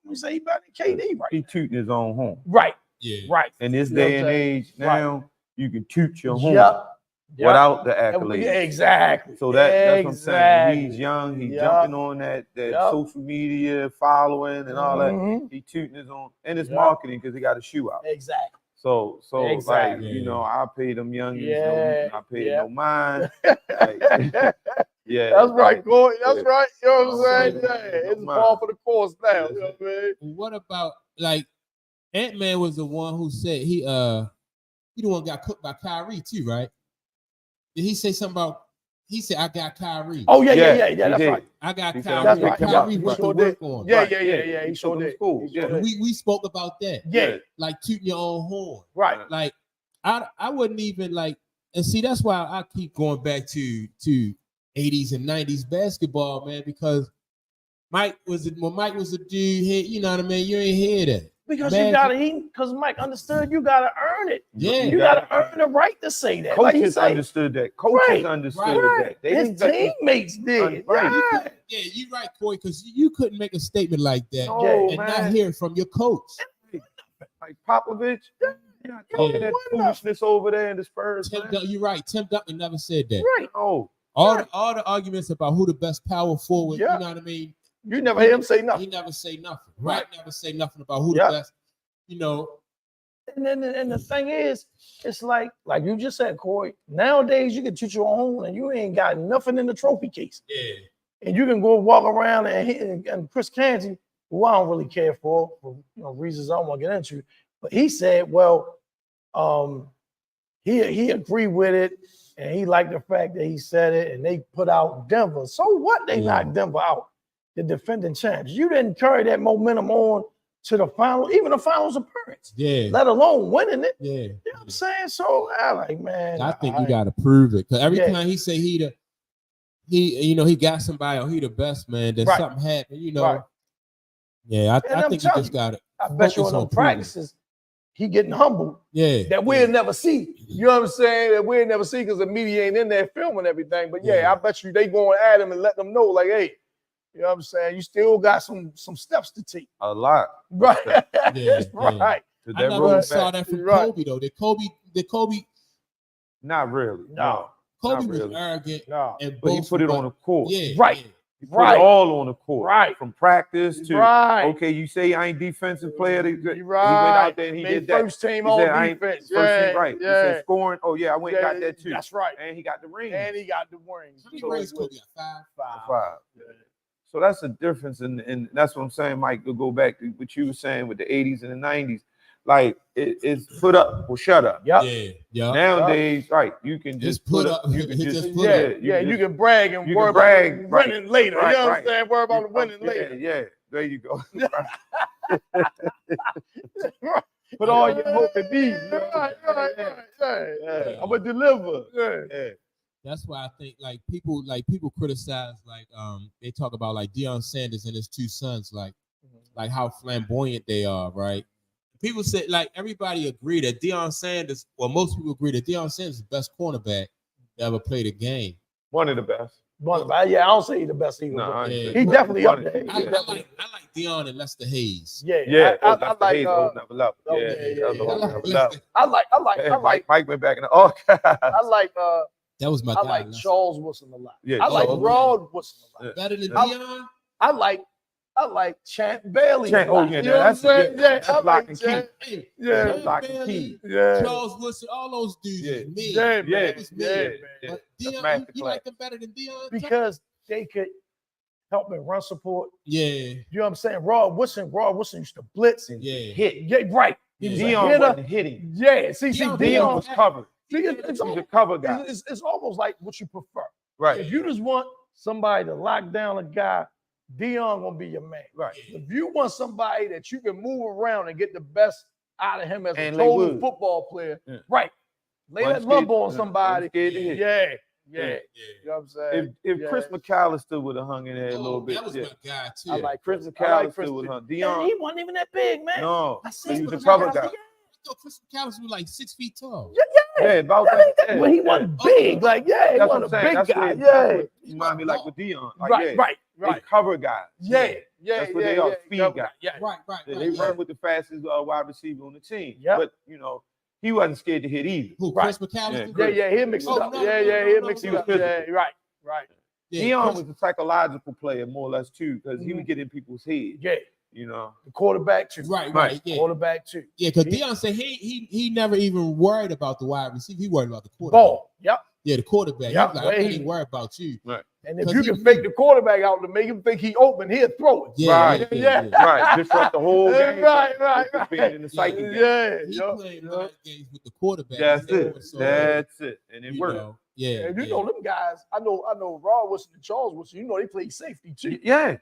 we say he's better than KD right He tooting his own home. Right. Yeah. Right. In this day and age now, you can toot your home without the accolades. Yeah, exactly. So that's what I'm saying. He's young. He's jumping on that social media following and all that. He tooting his own. And it's marketing because he got a shoe out. Exactly. So like, you know, I pay them youngins, I pay no mind. Like, that's right, Corey. That's right. You know what I'm saying? Yeah, it's par for the course now. You know what I mean? What about like Ant-Man was the one who said he the one got cooked by Kyrie too, right? Did he say something about? He said, I got Kyrie. Oh, yeah, that's right. I got Kyrie. That's right. Kyrie went to work on. Yeah. He showed it. We spoke about that. Yeah. Like tooting your own horn. Right. Like, I wouldn't even like, and see, that's why I keep going back to 80s and 90s basketball, man, because Mike was a dude here, you know what I mean? You ain't hear that. Because because Mike understood you gotta earn it. Yeah. You gotta earn the right to say that. Coaches understood that. Coaches understood that. His teammates did. Right. You're right, Corey, because you couldn't make a statement like that and not hear it from your coach. Like Popovich. That foolishness over there in the Spurs. You're right. Tim Duncan never said that. Right. Oh. All the arguments about who the best power forward, you know what I mean? You never hear him say nothing. He never say nothing. Right? Never say nothing about who the best, you know. And the thing is, it's like you just said, Corey, nowadays you can toot your own and you ain't got nothing in the trophy case. Yeah. and you can go walk around and Chris Canty, who I don't really care for reasons I don't want to get into, but he said, well, he agreed with it, and he liked the fact that he said it, and they put out Denver. So what? They knocked Denver out, the defending champs. You didn't carry that momentum on to the final, even the finals appearance. Yeah. Let alone winning it. Yeah. You know what I'm saying? So I like, man. I think you gotta prove it. Because every time he say he got somebody or he the best, man, then something happened, Yeah, I think you just gotta. I bet you in those practices, he getting humbled. Yeah. That we'll never see. You know what I'm saying? That we'll never see because the media ain't in there filming everything. But I bet you they going at him and let them know, like, hey, you know what I'm saying? You still got some steps to take. A lot. Right. Yeah. Right. I never saw that from Kobe, though. Did Kobe? Not really. No. Kobe was arrogant. No. But he put it on the court. Yeah. Right. He put it all on the court. Right. From practice to, okay, you say I ain't defensive player. He went out there and he did that. First team all defense. First team, right. He said scoring. Oh, yeah, I went and got that too. That's right. And he got the ring. How many rings Kobe got? 5. Yeah. So that's the difference. And that's what I'm saying, Mike, to go back to what you were saying with the 80s and the 90s. Like, it's put up or shut up. Yep. Yeah. Nowadays, right, you can just put up. You can just put up. You can brag and worry about winning later. Right, you know what I'm saying? Worry about winning later. Yeah, there you go. Put all your hope in these. Right. I'm gonna deliver. Yeah. That's why I think people criticize they talk about like Deion Sanders and his two sons like how flamboyant they are, right? People say everybody agree that Deion Sanders, well, most people agree that Deion Sanders is the best cornerback that ever played a game. One of the best. I don't say he's the best either. No, he definitely up there. I like Deion and Lester Hayes. Yeah. I like Hayes, never left. I like Mike went back in the archive. I like that was my guy. I like Charles Wilson a lot. Yeah, I like Rod Wilson a lot. Better than Deion? I like Champ Bailey. That's lock and key. Lock and key. Charles Wilson, all those dudes. Man. But Deion, you like them better than Deion? Because they could help in run support. Yeah. You know what I'm saying? Rod Wilson used to blitz and hit. Yeah, right. Deion wasn't hitting. Yeah. See, Deion was covered. He's a cover guy. It's almost like what you prefer. Right. If you just want somebody to lock down a guy, Deion gonna be your man. Right. If you want somebody that you can move around and get the best out of him as a total football player, right? Lay that lumber on somebody. Yeah. You know what I'm saying? If Chris McAllister would have hung in there a little bit, that was my guy too. I like Chris McAllister would have hung. Deion, he wasn't even that big, man. No, he was a cover guy. Chris McAllister was like 6 feet tall. Yeah, about that. But he wasn't big. Like, he wasn't a big guy. You remind me like with Deion. Right. They cover guys. That's what they are, speed guys. Right. They run with the fastest wide receiver on the team. Yep. But, he wasn't scared to hit either. Who, Chris McAllister? He'll mix it up. He'll mix it up. Right. Deion was a psychological player, more or less, too, because he would get in people's heads. The quarterback too. Right. Yeah. Quarterback too. Yeah, because Deion said he never even worried about the wide receiver. He worried about the quarterback. Ball. Yep. Yeah, the quarterback. Yep. He's like, I ain't worried about you. Right. And if you can fake the quarterback out to make him think he open, he'll throw it. Right. Disrupt the whole game. Right. Being in the psyche game. He played mind games with the quarterback. That's it. And it worked. And you know them guys. I know Rod Wilson and Charles Wilson. They play safety too. They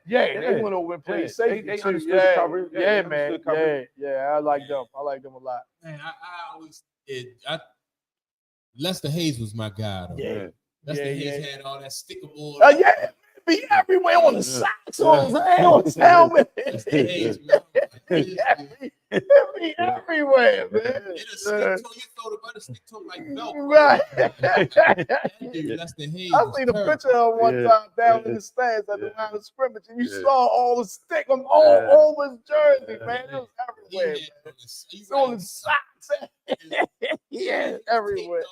went over and played safety. They understood the coverage. Man. I like them. I like them a lot. Man, I always Lester Hayes was my guy. Though. Lester Hayes had all that sticker board. Be everywhere on the socks, on his helmet. Be everywhere, man. It'll stick to you, throw the butter, stick to him like Velcro. Right. Lester Hayes. I seen a picture of one time down in the stands at the line of scrimmage, and you saw all the stick them all over his jersey, man. It was everywhere, man. It's on his socks. Everywhere.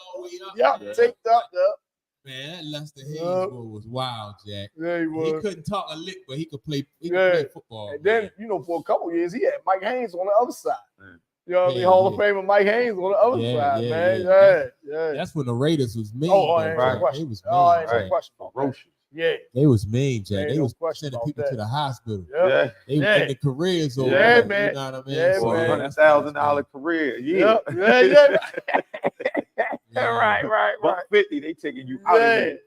Taped up. Man, Lester Hayes was wild, Jack. Yeah, he was. He couldn't talk a lick, but he could play. He could play football. And then, for a couple years, he had Mike Haynes on the other side. You know what I mean? Hall of Famer Mike Haynes on the other side, man. That's when the Raiders was mean. Ain't no question. Ferocious. Yeah. They was mean, Jack. They no was question sending about people that. to the hospital. Yeah. They was ending careers over. Yeah, it, man. You know what I mean? Yeah, So, man. $100,000 career. Yeah. Right. $150, they taking you out of there.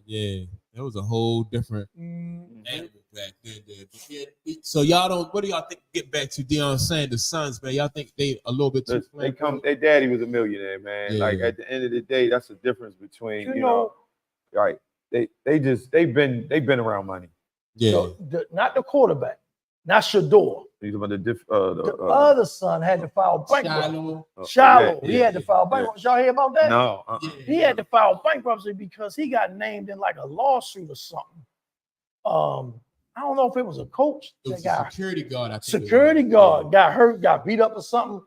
Yeah. That was a whole different animal back then. But yeah, so y'all don't. What do y'all think? Get back to Deion Sanders' sons, man. Y'all think they a little bit too? Their daddy was a millionaire, man. Yeah. Like at the end of the day, that's the difference between you know, right? They've been around money. Yeah. Not the quarterback, not Shador. These are the other son had to file bankruptcy. Shiloh, he had to file bankruptcy. Y'all hear about that? No. He had to file bankruptcy because he got named in like a lawsuit or something. I don't know if it was a coach. It was a security guard. I think security guard got hurt, got beat up or something,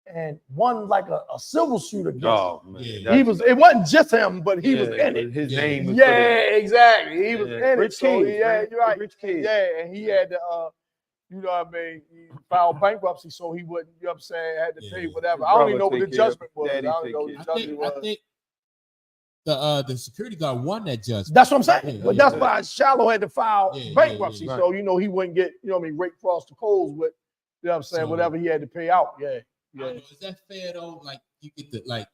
and won like a civil suit against him. Oh man, It wasn't just him, but he was in it. His name was exactly. He was in Rich it. So kids, you're right. Rich kids. Yeah, and he had to you know what I mean, he filed bankruptcy so he wouldn't, you know what I'm saying, had to pay whatever. I don't even know what the judgment was. I don't know what the judgment was. I think the security guard won that judgment. That's what I'm saying. But that's why Shiloh had to file bankruptcy. Right. So, you know, he wouldn't get, you know what I mean, raked across the coals with, you know what I'm saying, whatever he had to pay out. Yeah. Is that fair though? Like you get the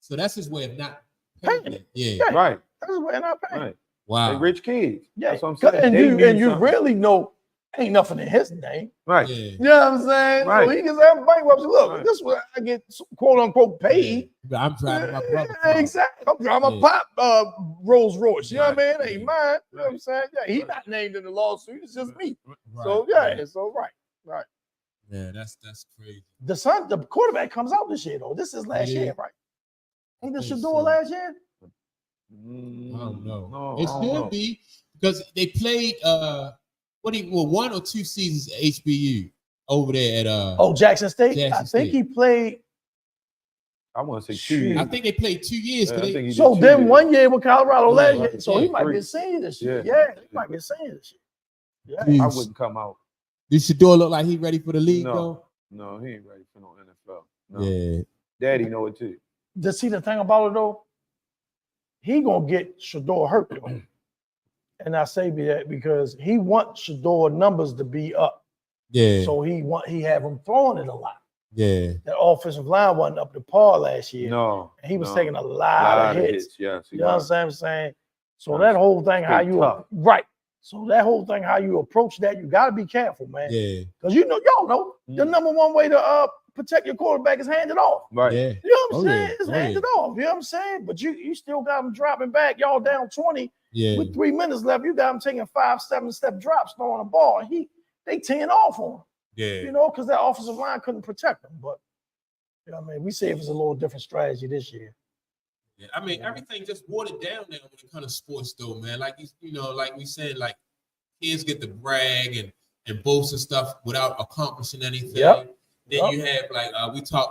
so that's his way of not paying it. Yeah. Right. That's his way of not paying. Right. Wow. They rich kids. Yeah. That's what I'm saying. And you really know ain't nothing in his name. Right. You know what I'm saying? Right. So he gets out bankruptcy. Look, this is what I get quote unquote paid. Yeah. I'm driving my brother. Exactly. I'm driving my pop Rolls Royce. You know what I mean? It ain't mine. You know what I'm saying? Yeah, he's not named in the lawsuit. It's just me. So so right. Yeah, that's crazy. The quarterback comes out this year though. This is last year, right? Ain't this Shador last year? I don't know. No, it should be because they played one or two seasons at HBU over there at Jackson State. Jackson I think he played. I want to say 2 years. I think they played 2 years. So then 1 year with Colorado last year. So he might be a senior this year. Yeah, he might be a senior this year. Yeah, I wouldn't come out. Does Shador look like he ready for the league though? No, he ain't ready for no NFL. No. Yeah. Daddy know it too. See the thing about it though, he gonna get Shador hurt though. And I say that because he wants Shador numbers to be up. Yeah. So he have him throwing it a lot. Yeah. That offensive line wasn't up to par last year. No. And he was taking a lot of hits. Yes. You know what I'm saying? So that whole thing, how you So that whole thing, how you approach that, you got to be careful, man. Yeah. Because y'all know the number one way to protect your quarterback is hand it off. Right. Yeah. You know what I'm saying? It's hand it off. You know what I'm saying? But you still got them dropping back. Y'all down 20 with 3 minutes left. You got them taking 5-7-step drops, throwing the ball. And they 10 off on him. Yeah. You know, because that offensive line couldn't protect him. But you know what I mean? We say it was a little different strategy this year. Yeah, I mean, everything just watered down now when it comes to sports, though, man. Like like we said, like kids get to brag and boast and stuff without accomplishing anything. Yep. Then you have like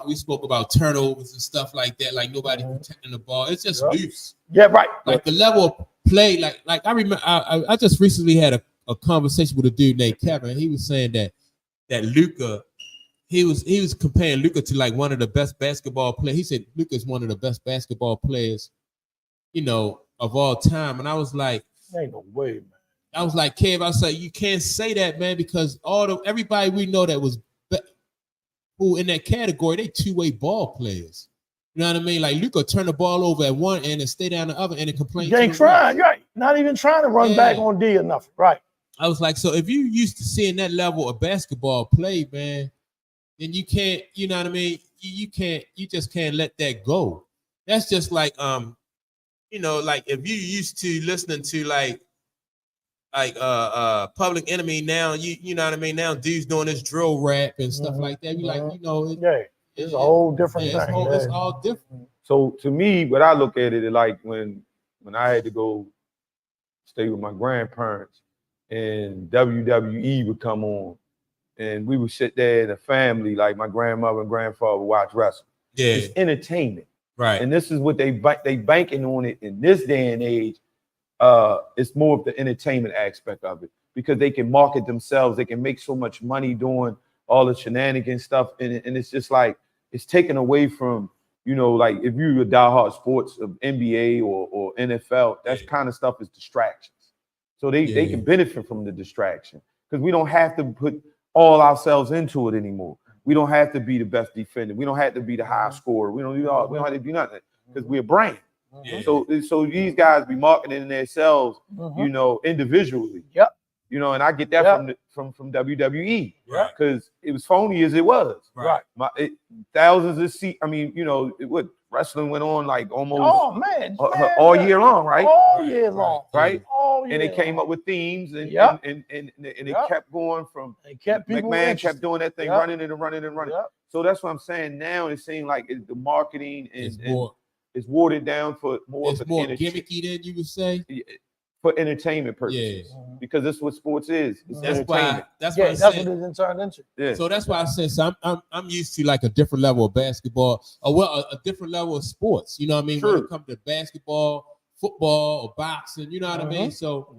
we spoke about turnovers and stuff like that, like nobody protecting the ball. It's just loose. Yeah, right. Like the level of play, like I remember I just recently had a conversation with a dude named Kevin. He was saying that Luka, he was comparing Luka to like one of the best basketball players. He said Luka is one of the best basketball players, of all time. And I was like, ain't no way, man. I was like, Kev, I was like, you can't say that, man, because everybody we know that was who in that category, they two-way ball players. You know what I mean? Like Luka turn the ball over at one end and stay down the other end and complain. You ain't trying, right? Not even trying to run back on D or nothing, right? I was like, so if you used to seeing that level of basketball play, man, then you can't, you know what I mean? You just can't let that go. That's just like, like if you used to listening to like Public Enemy now, you know what I mean? Now dudes doing this drill rap and stuff like that. You it's a whole different thing. It's all different. So to me, what I look at it like when I had to go stay with my grandparents and WWE would come on and we would sit there in a family, like my grandmother and grandfather would watch wrestling. Yeah. It's entertainment. Right. And this is what they banking on it in this day and age. It's more of the entertainment aspect of it because they can market themselves. They can make so much money doing all the shenanigans stuff. And it's just like, it's taken away from, like if you're a diehard sports of NBA or NFL, that kind of stuff is distractions. So they can benefit from the distraction because we don't have to put all ourselves into it anymore. We don't have to be the best defender. We don't have to be the high scorer. We don't have to do nothing because we're a brand. Yeah. So these guys be marketing themselves, individually. Yep. And I get that from WWE, right? Because it was phony as it was, right? Thousands of seats. I mean, wrestling went on like almost all year long, right? All year long, right? All year and they came long. up with themes, and it kept going from. They kept people McMahon interested. kept doing that thing, running and running and running. So that's what I'm saying. Now it seems like the marketing is watered down for more. It's more gimmicky than you would say. For entertainment purposes, because that's what sports is. It's entertainment. That's what it's turned into. Yeah. So that's why I said, so I'm used to like a different level of basketball, or a different level of sports. You know what I mean? True. When it comes to basketball, football, or boxing, you know what I mean? So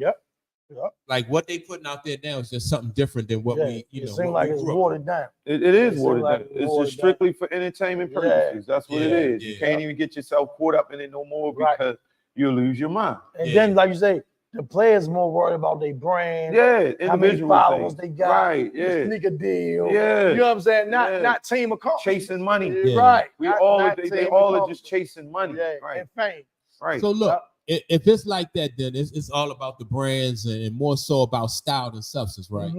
like what they putting out there now is just something different than what we, It seems like it's watered down. It is watered down. It's just strictly for entertainment purposes. That's what it is. You can't even get yourself caught up in it no more because you'll lose your mind. And then, like you say, the players more worried about their brand. Yeah, how many followers they got. Right, yeah. Sneaker deal. Yeah. You know what I'm saying? Not team accomplishment. Chasing money. Yeah. Right. They all are just chasing money. Yeah. Right. And fame. Right. So look, if it's like that, then it's all about the brands and more so about style than substance, right?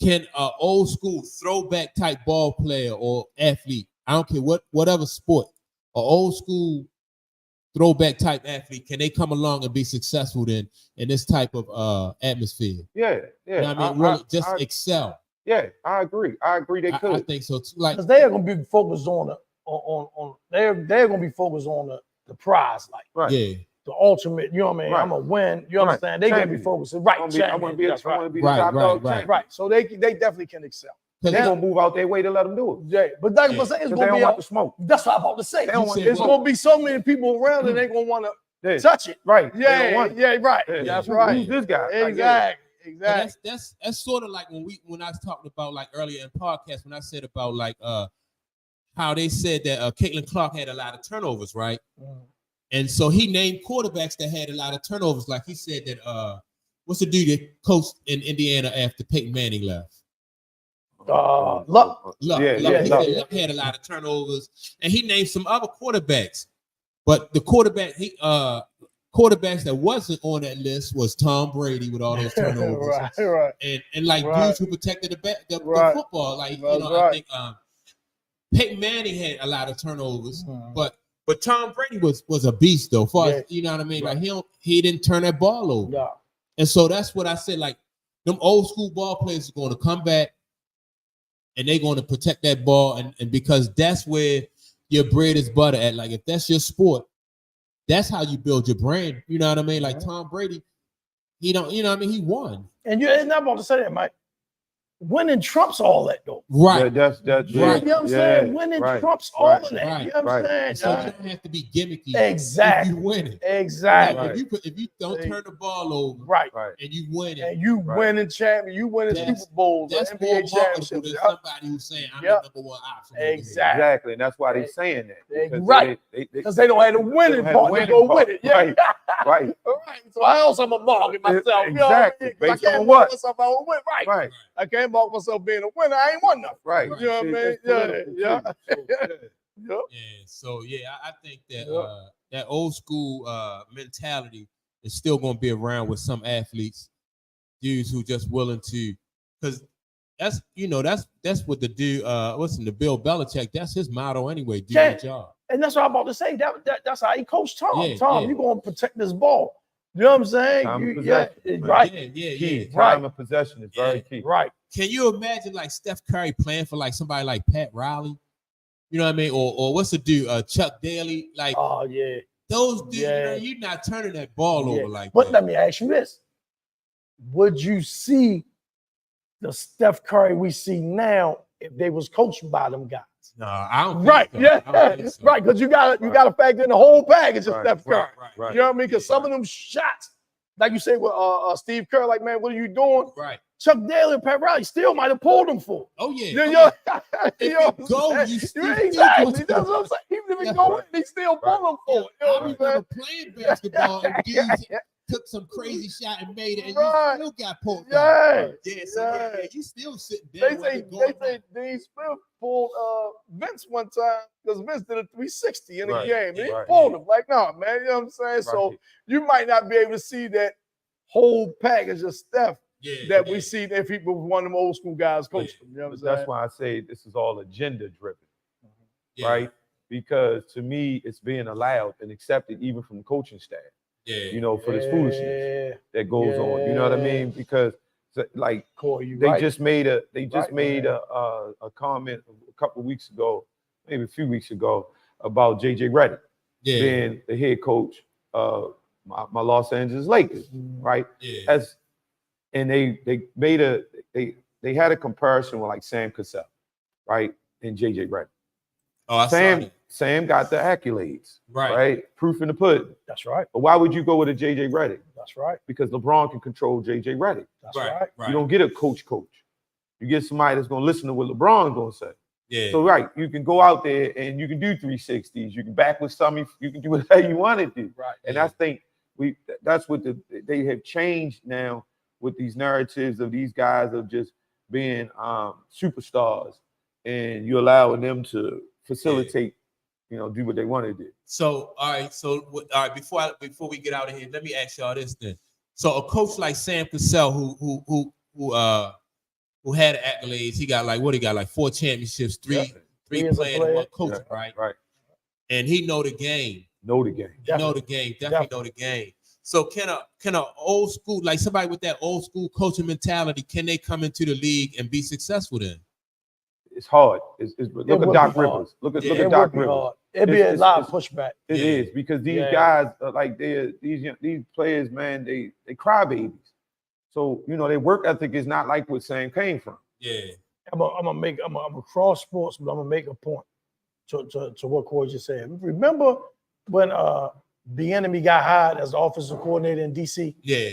Can an old school throwback type ball player or athlete, I don't care whatever sport, an old school throwback type athlete, can they come along and be successful in this type of atmosphere? Yeah. You know what I mean? Excel. Yeah, I agree. They could. I think so too. Like, because they are gonna be focused on they're gonna be focused on the prize, like the ultimate. You know what I mean? I'm gonna win. You understand? They're gonna be focused. Right. I want to be the top dog. Right. So they definitely can excel. They're gonna move out their way to let them do it. Yeah, but that's what I'm saying. It's gonna be want the smoke. That's what I'm about to say. It's gonna be so many people around that ain't gonna want to touch it. Right. Yeah. Right. That's right. Who's this guy? Exactly. That's sort of like when I was talking about like earlier in podcast when I said about like how they said that Caitlin Clark had a lot of turnovers, right? And so he named quarterbacks that had a lot of turnovers. Like he said that what's the dude that coached in Indiana after Peyton Manning left? Luck. Luck had a lot of turnovers, and he named some other quarterbacks. But the quarterbacks that wasn't on that list was Tom Brady with all those turnovers, right. And like dudes who protected the football. Like I think Peyton Manning had a lot of turnovers, but Tom Brady was a beast though. You know what I mean? Like he didn't turn that ball over, and so that's what I said. Like them old school ball players are going to come back. And they're going to protect that ball, and because that's where your bread is butter at. Like if that's your sport, that's how you build your brand. You know what I mean? Like Tom Brady, he don't. You know what I mean? He won. And you're not about to say that, Mike. Winning trumps all that, though. Right. Yeah, that's right. You know what I'm saying? Winning trumps all of that. Right. You know what I'm saying? So you don't have to be gimmicky. Exactly. If you win it. Exactly. Like if you don't turn the ball over, and you win it, and you winning champion, you winning Super Bowls, that's NBA championships. Than somebody who's saying I'm the number one option. Exactly, and that's why they're saying that. Right. Because they don't have the winning part to go with it. Yeah. Right. So how else I'm gonna market myself? Exactly. Based on what? Myself, I win. Right. I can't mark myself being a winner. I ain't won nothing. Right. You know what I mean? Yeah. So I think that that old school mentality is still going to be around with some athletes, dudes who just willing to, because that's what the dude the Bill Belichick, that's his motto anyway. Do your job. And that's what I'm about to say. That's how he coached Tom. You're going to protect this ball. You know what I'm saying? Time of possession is very key. Right. Can you imagine like Steph Curry playing for like somebody like Pat Riley? You know what I mean? Or what's the dude? Chuck Daly? Like, those dudes, you're not turning that ball over like that. But let me ask you this. Would you see the Steph Curry we see now if they was coached by them guys? No, I don't. Right, right. Because you gotta factor in the whole package of Steph Curry. Right. You know what I mean? Because some of them shots, like you say with Steve Kerr, like, man, what are you doing? Right. Chuck Daly and Pat Riley still might have pulled them for. Oh yeah. Exactly. That's what I'm saying. Even if it go in, they still pull them for. I remember playing basketball and dudes took some crazy shot and made it, and Right. you still got pulled Yeah. down. Yeah, so yeah, you still sitting there. They say Dean Smith pulled Vince one time because Vince did a 360 in the Right, game. And he right. pulled him. Like, no, man, you know what I'm saying? So Right. you might not be able to see that whole package of stuff that we yeah. see if people one of them old school guys coached them. You know what I'm saying? That's why I say this is all agenda driven, Yeah. right? Because to me, it's being allowed and accepted even from the coaching staff. Yeah. You know, for this foolishness that goes on. You know what I mean? Because like Corey, they right. just made a Right, a comment a couple of weeks ago, maybe a few weeks ago, about JJ Redick being the head coach of my Los Angeles Lakers, right? Yeah. And they made they had a comparison with like Sam Cassell, right? And JJ Redick. Oh, I saw that. Sam got the accolades, Right. right? Proof in the pudding. That's right. But why would you go with a JJ Redick? That's right. Because LeBron can control JJ Redick. That's Right. right. You don't get a coach. You get somebody that's gonna listen to what LeBron gonna say. Yeah. So right, you can go out there and you can do 360s. You can back with some. You can do whatever you want to do. Right. And I think that's what they have changed now with these narratives of these guys of just being superstars, and you're allowing them to facilitate, do what they want to do. So all right. Before we get out of here, let me ask y'all this then. So a coach like Sam Cassell, who had accolades, he got like 4 championships, three playing and 1 coaching, right? Right. And he know the game. Know the game. Definitely know the game. So can a old school, like somebody with that old school coaching mentality, can they come into the league and be successful then? It's hard. Look at Doc Rivers. Look at Doc Rivers. It'd be a lot of pushback. It is because these guys are like these players, man. They crybabies. So their work ethic is not like what Sam came from. Yeah. I'm a cross sports, but I'm gonna make a point to what Corey just said. Remember when the enemy got hired as the offensive coordinator in DC? Yeah.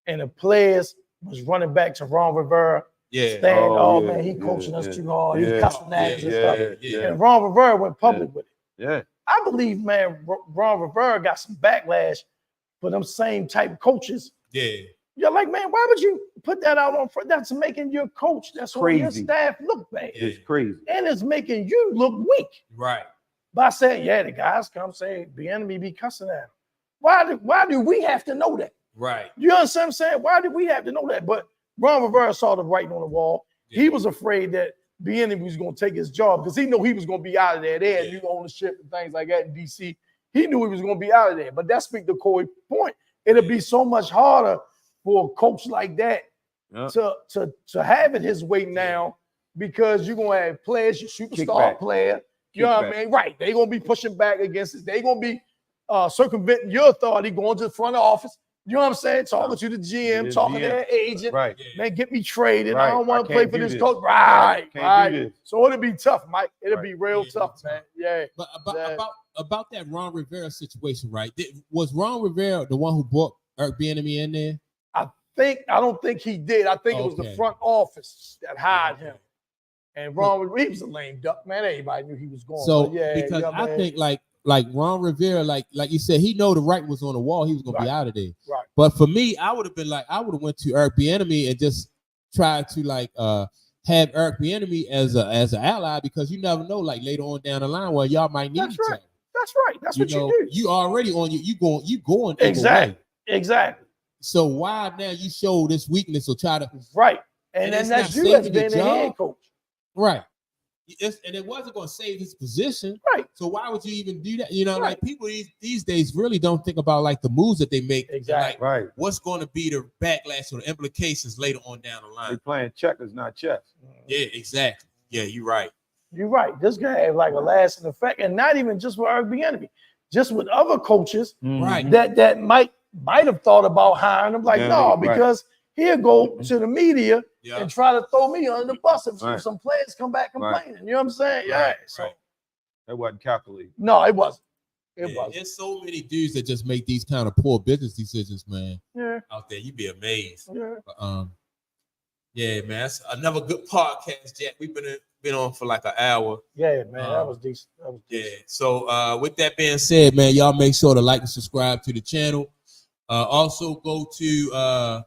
And the players was running back to Ron Rivera. Yeah. Saying, man, he coaching us too hard. He's cussing at us and stuff. Yeah. And Ron Rivera went public with it. Yeah. I believe, man, Ron Rivera got some backlash for them same type of coaches. Yeah. You're like, man, why would you put that out on front? That's making your coach, that's on your Crazy. staff look bad. It's crazy. And it's making you look weak. Right. By saying, the guys come say the enemy be cussing at him. Why do we have to know that? Right. You understand what I'm saying? Why do we have to know that? But Ron Rivera saw the writing on the wall. Yeah. He was afraid that the enemy was going to take his job because he knew he was going to be out of there. They had new ownership and things like that in DC. He knew he was going to be out of there. But that speaks to Corey's point. It'll be so much harder for a coach like that to have it his way now because you're going to have players, your superstar player. You know what I mean? Right. They're going to be pushing back against it. They're going to be circumventing your authority, going to the front office. You know what I'm saying? Talking to the GM, talking to their agent. Right. Man, get me traded. Right. I don't want to I play can't for do this this. coach. Right. Can't do this. So it'll be tough, Mike. It'll Right. be real tough, man. Yeah. But about that Ron Rivera situation, right? Was Ron Rivera the one who brought Eric Bieniemy in there? I don't think he did. I think it was the front office that hired him. And Ron, he was a lame duck, man. Everybody knew he was going. So because I think like Ron Rivera, like you said, he know the right was on the wall. He was gonna be out of there. Right. But for me, I would have went to Eric Bieniemy and just tried to have Eric Bieniemy as an ally because you never know, like later on down the line, where y'all might need each other. That's right. That's what you do. You already on you going exactly. Exactly. So why now you show this weakness or try to and then that's you as being the head coach. Right. And it wasn't going to save his position. Right. So why would you even do that? Like people these days really don't think about like the moves that they make. Exactly. Like, what's going to be the backlash or the implications later on down the line? They're playing checkers, not chess. Yeah, exactly. Yeah, you're right. You're right. This guy had like a lasting effect, and not even just with Eric Bieniemy, just with other coaches, right? That might have thought about hiring him. Like, because he'll go to the media and try to throw me under the bus if some players come back complaining. You know what I'm saying? Yeah. So that wasn't calculated. No, it wasn't. It wasn't. There's so many dudes that just make these kind of poor business decisions, man. Yeah. Out there, you'd be amazed. Yeah. But, yeah, man. That's another good podcast, Jack. We've been on for like an hour. Yeah, man. That was decent. Yeah. So with that being said, man, y'all make sure to like and subscribe to the channel. Also go to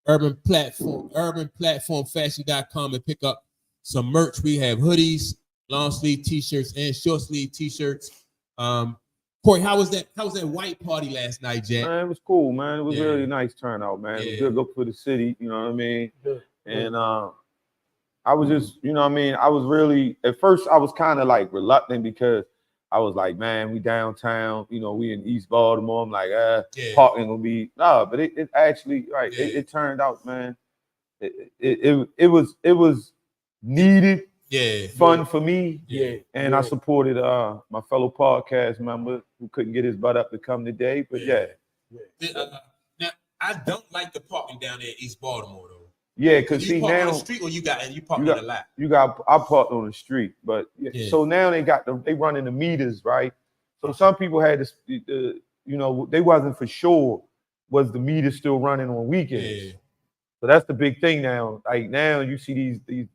urbanplatformfashion.com and pick up some merch. We have hoodies, long sleeve t-shirts, and short sleeve t-shirts. Corey, how was that white party last night, Jack? Man, it was cool, man. It was really nice turnout, man. It was good look for the city, you know what I mean? And I was just, you know what I mean? I was really, at first I was kind of like reluctant because I was like, man, we downtown, you know, we in East Baltimore. I'm like, parking gonna be, but it actually, it turned out, man. It was needed, fun for me. And I supported my fellow podcast member who couldn't get his butt up to come today. But now I don't like the parking down there in East Baltimore though. Yeah, because you see park now on the street or you park in the lot. I parked on the street, but so now they running the meters, right? So some people had this, you know, they wasn't for sure was the meter still running on weekends. So that's the big thing now. Like now you see these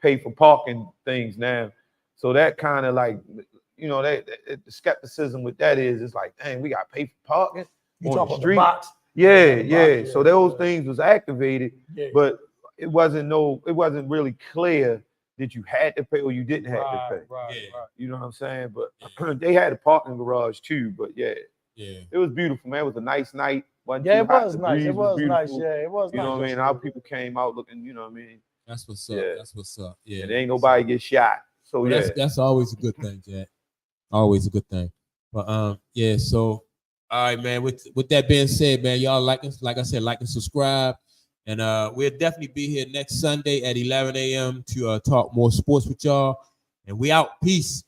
pay for parking things now. So that kind of like, you know, that the skepticism with that is it's like, dang, we got to pay for parking on the street. The box. Yeah. So those things was activated, but it wasn't really clear that you had to pay or you didn't have to pay. Right. You know what I'm saying? But they had a parking garage too. But it was beautiful, man. It was a nice night. It was nice. It was nice. Yeah, it was nice. You know what I mean? Our people came out looking, you know what I mean? That's what's up. That's what's up. Yeah. And ain't nobody get shot. So that's always a good thing, Jack. Always a good thing. But so all right, man. With that being said, man, y'all like us, like I said, like and subscribe. And we'll definitely be here next Sunday at 11 a.m. to talk more sports with y'all. And we out. Peace.